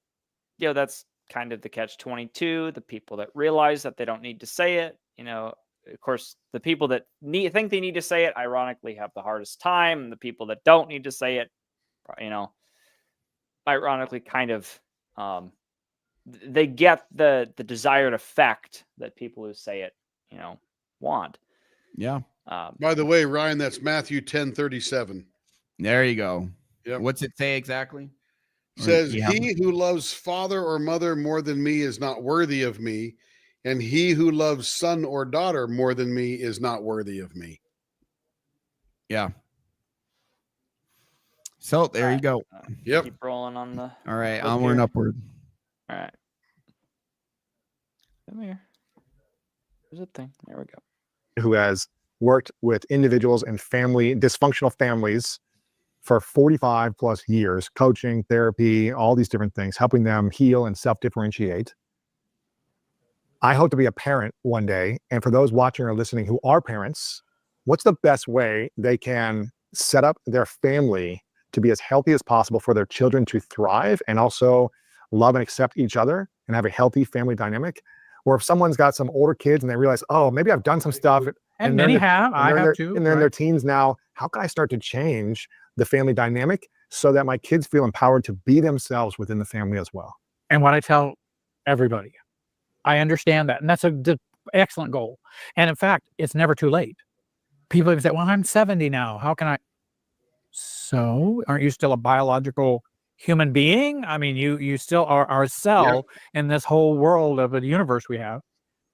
that's kind of the catch-22. The people that realize that they don't need to say it, of course, the people that think they need to say it, ironically, have the hardest time. And the people that don't need to say it, ironically, kind of, they get the desired effect that people who say it, want. Yeah. By the way, Ryan, that's Matthew 10:37. There you go. Yep. What's it say exactly? Says, Yeah. he who loves father or mother more than me is not worthy of me, and he who loves son or daughter more than me is not worthy of me. Yeah. So there you go. Yep. Keep rolling on the. All right. book Onward and here. upward. All right. Come here. There's a thing. There we go. Who has worked with individuals and dysfunctional families for 45 plus years, coaching, therapy, all these different things, helping them heal and self-differentiate. I hope to be a parent one day. And for those watching or listening who are parents, what's the best way they can set up their family to be as healthy as possible for their children to thrive and also love and accept each other and have a healthy family dynamic? Or if someone's got some older kids and they realize, oh, maybe I've done some stuff. And many have. I have too. And they're in their teens now. How can I start to change the family dynamic so that my kids feel empowered to be themselves within the family as well? And what I tell everybody, I understand that. And that's an excellent goal. And in fact, it's never too late. People even say, well, I'm 70 now. How can I? So aren't you still a biological human being? I mean, you still are a cell in this whole world of the universe we have.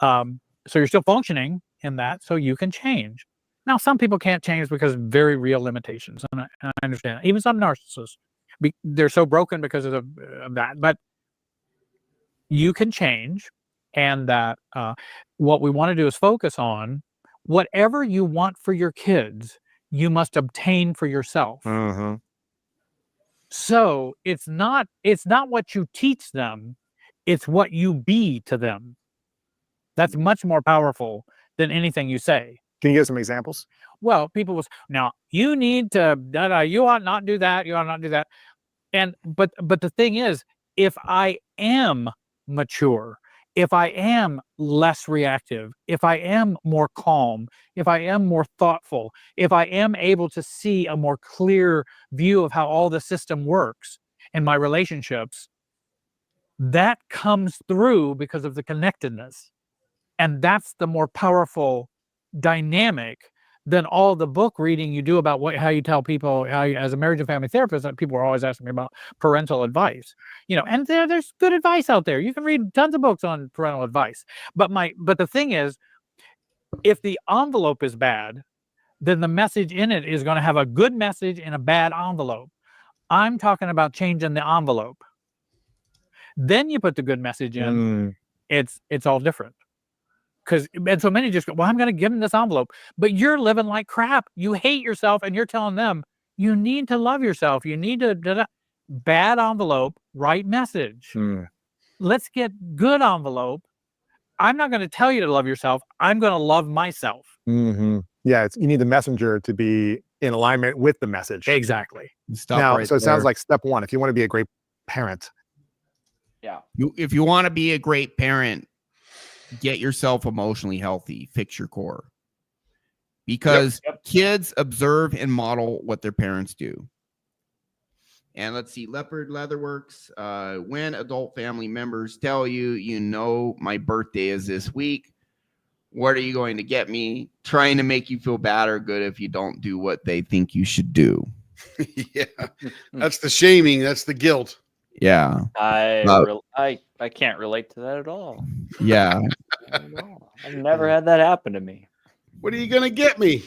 So you're still functioning in that, so you can change. Now, some people can't change because of very real limitations. And I understand that. Even some narcissists, they're so broken because of that. But you can change. And that what we want to do is focus on whatever you want for your kids, you must obtain for yourself. Mm-hmm. So it's not what you teach them, it's what you be to them. That's much more powerful than anything you say. Can you give some examples? Well, people will say, now you need to, you ought not do that, you ought not do that. And but the thing is, if I am mature, if I am less reactive, if I am more calm, if I am more thoughtful, if I am able to see a more clear view of how all the system works in my relationships, that comes through because of the connectedness. And that's the more powerful dynamic than all the book reading you do about how you tell people, as a marriage and family therapist, people are always asking me about parental advice, and there's good advice out there. You can read tons of books on parental advice. But the thing is, if the envelope is bad, then the message in it is going to have a good message in a bad envelope. I'm talking about changing the envelope. Then you put the good message in, it's all different. And so many just go, well, I'm going to give them this envelope, but you're living like crap. You hate yourself, and you're telling them you need to love yourself. You need to bad envelope, right message. Let's get good envelope, I'm not going to tell you to love yourself. I'm going to love myself. Yeah, you need the messenger to be in alignment with the message. Exactly. Stop Now, right so it sounds there. like step one, if you want to be a great parent, Yeah. If you want to be a great parent, get yourself emotionally healthy, fix your core. Because kids observe and model what their parents do. And let's see, Leopard Leatherworks, when adult family members tell you, you know, my birthday is this week, what are you going to get me? Trying to make you feel bad or good if you don't do what they think you should do. Yeah, that's the shaming. That's the guilt. Yeah. I can't relate to that at all. Yeah. Not at all. I've never had that happen to me. What are you going to get me?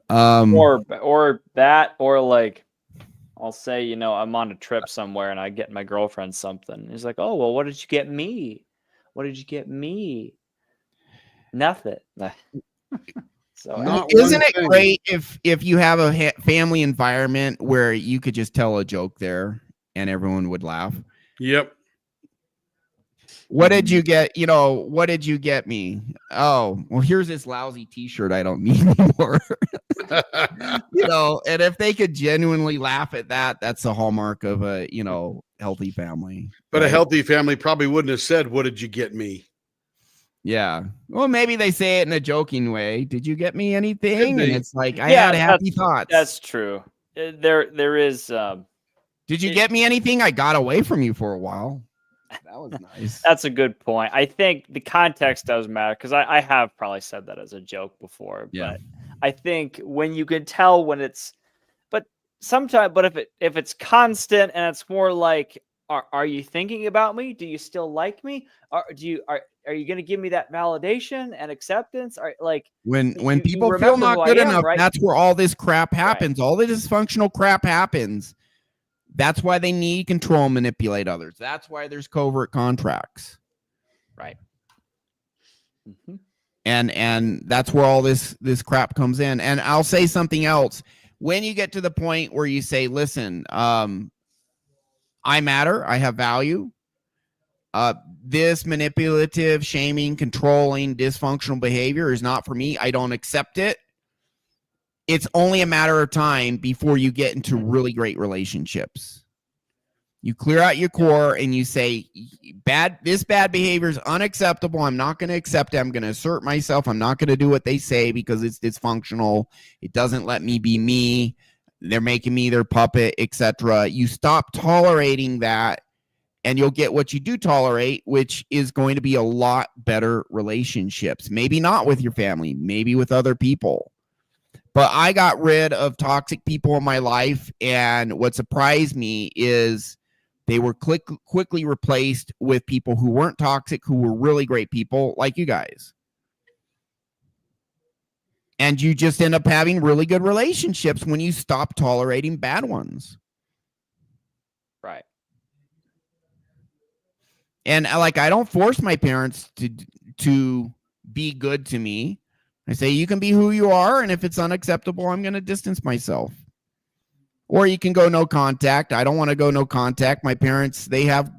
Or that, or like, I'll say, you know, I'm on a trip somewhere and I get my girlfriend something. He's like, oh, well, what did you get me? What did you get me? Nothing. So isn't it great if you have a family environment where you could just tell a joke there and everyone would laugh? Yep. What did you get? You know, what did you get me? Oh, well, here's this lousy t-shirt I don't need anymore. You know, and if they could genuinely laugh at that, that's a hallmark of a, you know, healthy family. But right? a healthy family probably wouldn't have said, what did you get me? Yeah. Well, maybe they say it in a joking way. Did you get me anything? And it's like, I Yeah, had happy thoughts. That's true. There is. Did you get me anything? I got away from you for a while. That was nice. That's a good point. I think the context does matter, because I have probably said that as a joke before. Yeah. But I think when you can tell when it's, but sometimes, but if it's constant and it's more like, are you thinking about me? Do you still like me? Are you going to give me that validation and acceptance? Are like when you people feel remember not who I good am, enough, right? that's where all this crap happens. All the dysfunctional crap happens. That's why they need control and manipulate others. That's why there's covert contracts. Right. Mm-hmm. And that's where all this crap comes in. And I'll say something else. When you get to the point where you say, listen, I matter, I have value. This manipulative, shaming, controlling, dysfunctional behavior is not for me. I don't accept it. It's only a matter of time before you get into really great relationships. You clear out your core and you say, this bad behavior is unacceptable. I'm not going to accept it. I'm going to assert myself. I'm not going to do what they say because it's dysfunctional. It doesn't let me be me. They're making me their puppet, etc. You stop tolerating that and you'll get what you do tolerate, which is going to be a lot better relationships. Maybe not with your family, maybe with other people. But I got rid of toxic people in my life, and what surprised me is they were quickly replaced with people who weren't toxic, who were really great people like you guys. And you just end up having really good relationships when you stop tolerating bad ones. Right. And like, I don't force my parents to be good to me. I say, you can be who you are, and if it's unacceptable, I'm going to distance myself. Or you can go no contact. I don't want to go no contact. My parents, they have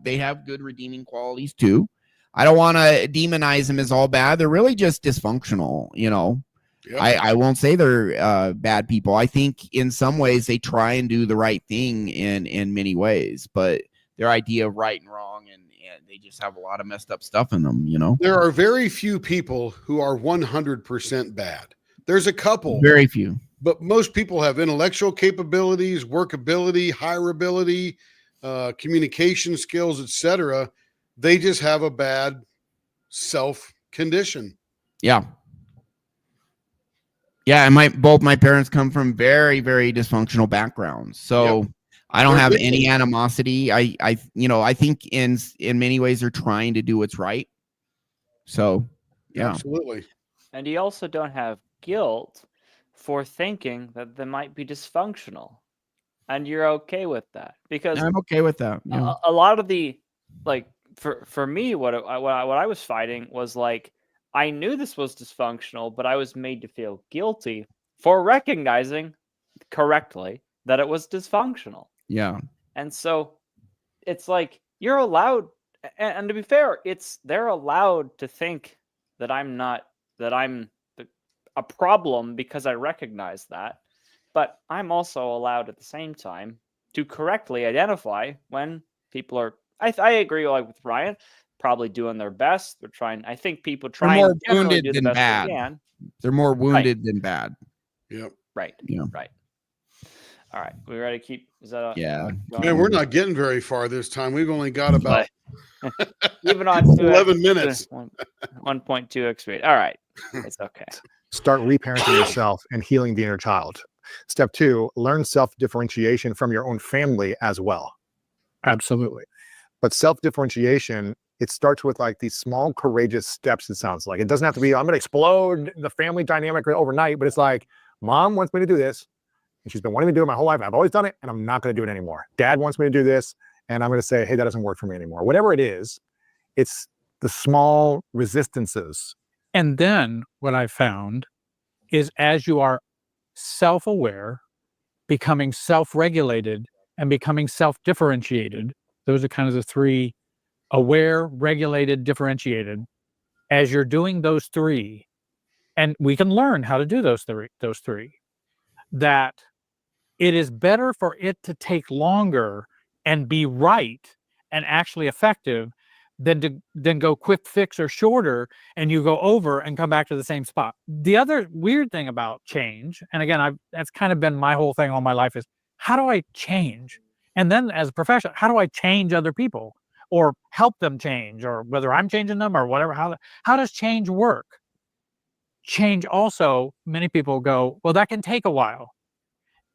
good redeeming qualities too. I don't want to demonize them as all bad. They're really just dysfunctional, you know. Yep. I won't say they're bad people. I think in some ways they try and do the right thing in many ways, but their idea of right and wrong and they just have a lot of messed up stuff in them, you know. There are very few people who are 100% bad. There's a couple. Very few. But most people have intellectual capabilities, workability, hireability, communication skills, etc. They just have a bad self condition. Yeah. Yeah, and both my parents come from very, very dysfunctional backgrounds. So yep. I don't have any animosity. I think in many ways they're trying to do what's right. So, yeah. Absolutely. And you also don't have guilt for thinking that they might be dysfunctional. And you're okay with that. Because I'm okay with that. Yeah. A lot of the, like, for me, what I was fighting was like, I knew this was dysfunctional, but I was made to feel guilty for recognizing correctly that it was dysfunctional. Yeah. And so it's like, you're allowed, And to be fair, they're allowed to think that I'm a problem because I recognize that. But I'm also allowed at the same time to correctly identify when people are. I agree with Ryan, probably doing their best. They're trying. I think people They're try more and generally wounded do the than best bad. they can. They're more wounded than bad. Yep. Right. Yeah. Right. All right. We ready to keep? Is that Yeah. Man, we're not getting very far this time. We've only got about even on 11 minutes. 1.2x speed. All right. It's okay. Start reparenting yourself and healing the inner child. Step 2, learn self-differentiation from your own family as well. Absolutely. But self-differentiation, it starts with like these small, courageous steps, it sounds like. It doesn't have to be, I'm going to explode the family dynamic overnight, but it's like, mom wants me to do this, and she's been wanting me to do it my whole life. I've always done it, and I'm not going to do it anymore. Dad wants me to do this, and I'm going to say, hey, that doesn't work for me anymore. Whatever it is, it's the small resistances. And then what I found is as you are self-aware, becoming self-regulated, and becoming self-differentiated, those are kind of the 3: aware, regulated, differentiated. As you're doing those 3, and we can learn how to do those three, that it is better for it to take longer and be right and actually effective than go quick fix or shorter, and you go over and come back to the same spot. The other weird thing about change, and again, that's kind of been my whole thing all my life, is how do I change? And then as a professional, how do I change other people or help them change, or whether I'm changing them or whatever? How does change work? Change also, many people go, well, that can take a while.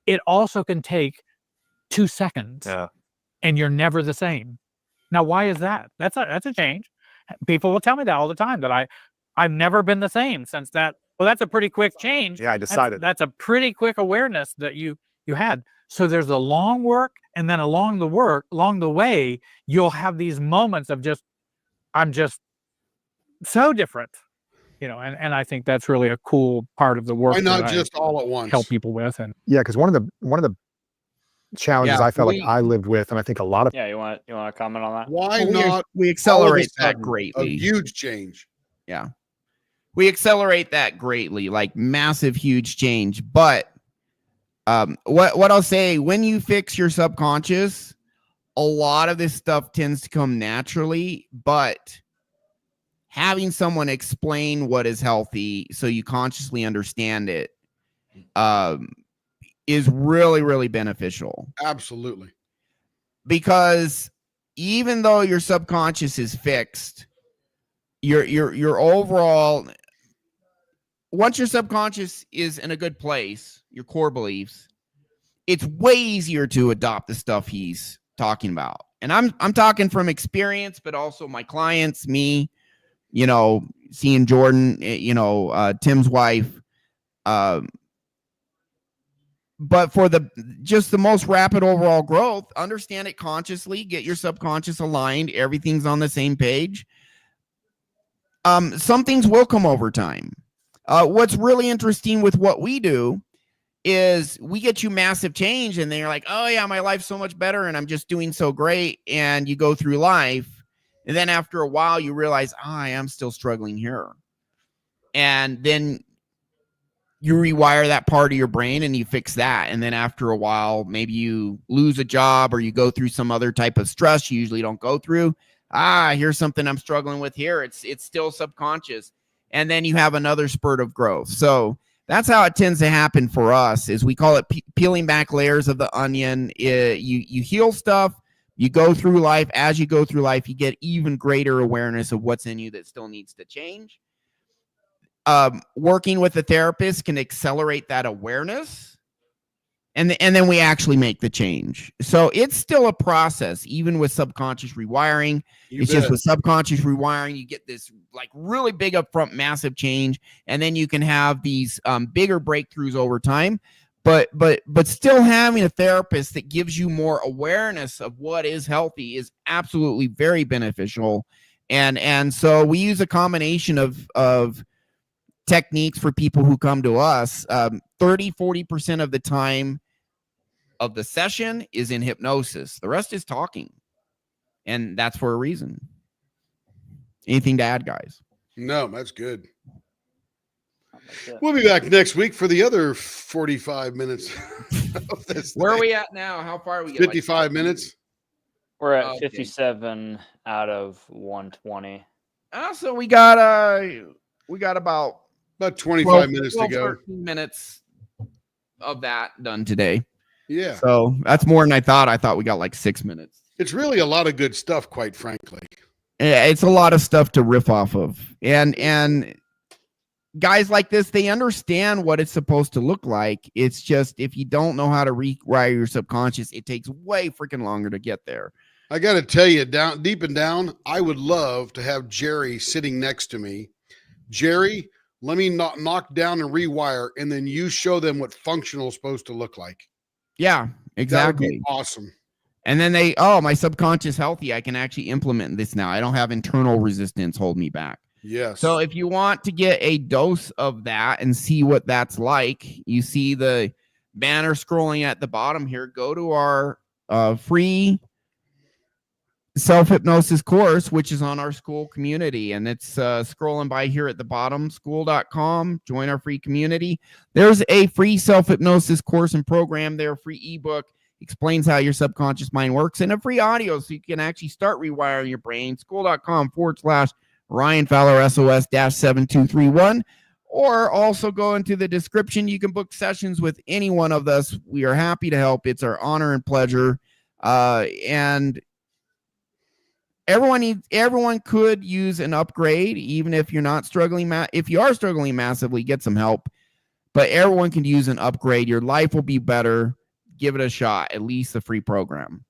It also can take 2 seconds. Yeah. And you're never the same. Now, why is that? That's a change. People will tell me that all the time, that I've never been the same since that. Well, that's a pretty quick change. Yeah, I decided. That's a pretty quick awareness that you had. So there's the long work, and then along the way, you'll have these moments of I'm just so different, and I think that's really a cool part of the work. Why not just all at once? Help people with. And Yeah, because one of the challenges I felt like I lived with, and I think a lot of Yeah, you want to comment on that? Why Well, not we all of a accelerate that sudden, a greatly. huge change? Yeah. We accelerate that greatly, like massive, huge change. But what I'll say, when you fix your subconscious, a lot of this stuff tends to come naturally, but having someone explain what is healthy so you consciously understand it is really, really beneficial. Absolutely. Because even though your subconscious is fixed, your overall, once your subconscious is in a good place, your core beliefs, it's way easier to adopt the stuff he's talking about. And I'm talking from experience, but also my clients, me, seeing Jordan, Tim's wife. But for the most rapid overall growth, understand it consciously, get your subconscious aligned, everything's on the same page. Some things will come over time. What's really interesting with what we do is we get you massive change, and then you're like, oh yeah, my life's so much better and I'm just doing so great. And you go through life, and then after a while you realize, I am still struggling here. And then you rewire that part of your brain and you fix that. And then after a while, maybe you lose a job or you go through some other type of stress you usually don't go through. Here's something I'm struggling with here. It's still subconscious. And then you have another spurt of growth. So that's how it tends to happen for us, is we call it peeling back layers of the onion. You heal stuff, you go through life. As you go through life, you get even greater awareness of what's in you that still needs to change. Working with a therapist can accelerate that awareness. And then we actually make the change. So it's still a process, even with subconscious rewiring. Just with subconscious rewiring, you get this like really big upfront massive change. And then you can have these bigger breakthroughs over time. But still having a therapist that gives you more awareness of what is healthy is absolutely very beneficial. And so we use a combination of techniques for people who come to us. 30-40% of the time of the session is in hypnosis. The rest is talking. And that's for a reason. Anything to add, guys? No, that's good. That's it. We'll be back next week for the other 45 minutes of this. Where are thing. we at now? How far are we? 55 minutes. We're at Okay. 57 out of 120. So we got about About 25 12 minutes to go. 13 minutes of that done today. Yeah. So that's more than I thought. I thought we got like 6 minutes. It's really a lot of good stuff, quite frankly. It's a lot of stuff to riff off of. And guys like this, they understand what it's supposed to look like. It's just if you don't know how to rewire your subconscious, it takes way freaking longer to get there. I got to tell you, deep and down, I would love to have Jerry sitting next to me. Jerry, let me knock down and rewire, and then you show them what functional is supposed to look like. Yeah, exactly. That would be awesome. And then my subconscious healthy. I can actually implement this now. I don't have internal resistance hold me back. Yes. So if you want to get a dose of that and see what that's like, you see the banner scrolling at the bottom here. Go to our free self-hypnosis course, which is on our school community. And it's scrolling by here at the bottom, school.com. Join our free community. There's a free self-hypnosis course and program there, free ebook. Explains how your subconscious mind works, and a free audio so you can actually start rewiring your brain. School.com/RyanFowlerSOS -7231, or also go into the description. You can book sessions with any one of us. We are happy to help. It's our honor and pleasure. And everyone could use an upgrade, even if you're not struggling. If you are struggling massively, get some help. But everyone can use an upgrade. Your life will be better. Give it a shot, at least the free program,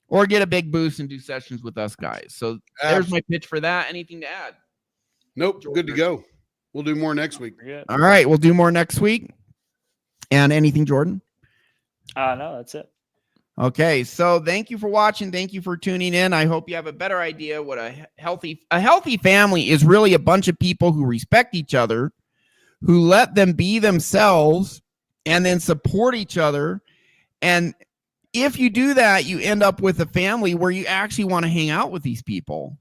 or get a big boost and do sessions with us guys. So there's my pitch for that. Anything to add? Nope. Good to go. We'll do more next week. All right. We'll do more next week. And anything, Jordan? No, that's it. Okay. So thank you for watching. Thank you for tuning in. I hope you have a better idea what a healthy family is. Really a bunch of people who respect each other, who let them be themselves, and then support each other. And if you do that, you end up with a family where you actually want to hang out with these people.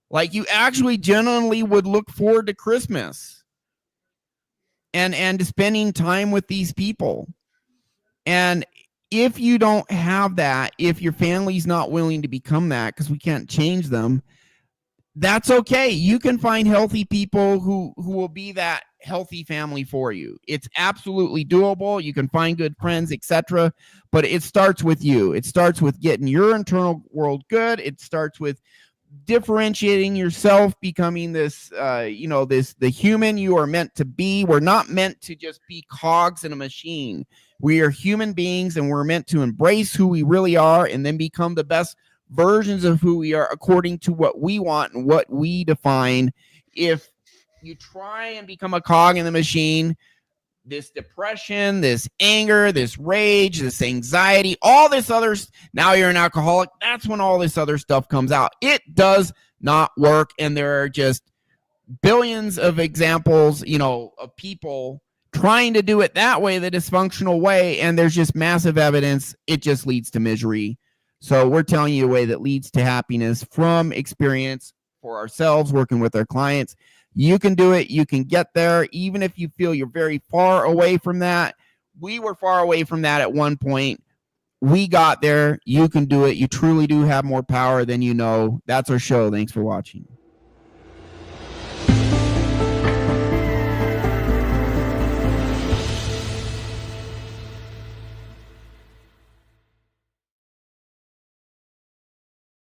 Like you actually genuinely would look forward to Christmas and to spending time with these people. And if you don't have that, if your family's not willing to become that, because we can't change them, that's okay. You can find healthy people who will be that healthy family for you. It's absolutely doable. You can find good friends, etc. But it starts with you. It starts with getting your internal world good. It starts with differentiating yourself, becoming this, the human you are meant to be. We're not meant to just be cogs in a machine. We are human beings, and we're meant to embrace who we really are and then become the best versions of who we are according to what we want and what we define. If you try and become a cog in the machine, this depression, this anger, this rage, this anxiety, all this other, now you're an alcoholic, that's when all this other stuff comes out. It does not work. And there are just billions of examples, of people trying to do it that way, the dysfunctional way. And there's just massive evidence. It just leads to misery. So we're telling you a way that leads to happiness from experience for ourselves, working with our clients. You can do it. You can get there, even if you feel you're very far away from that. We were far away from that at one point. We got there. You can do it. You truly do have more power than you know. That's our show. Thanks for watching.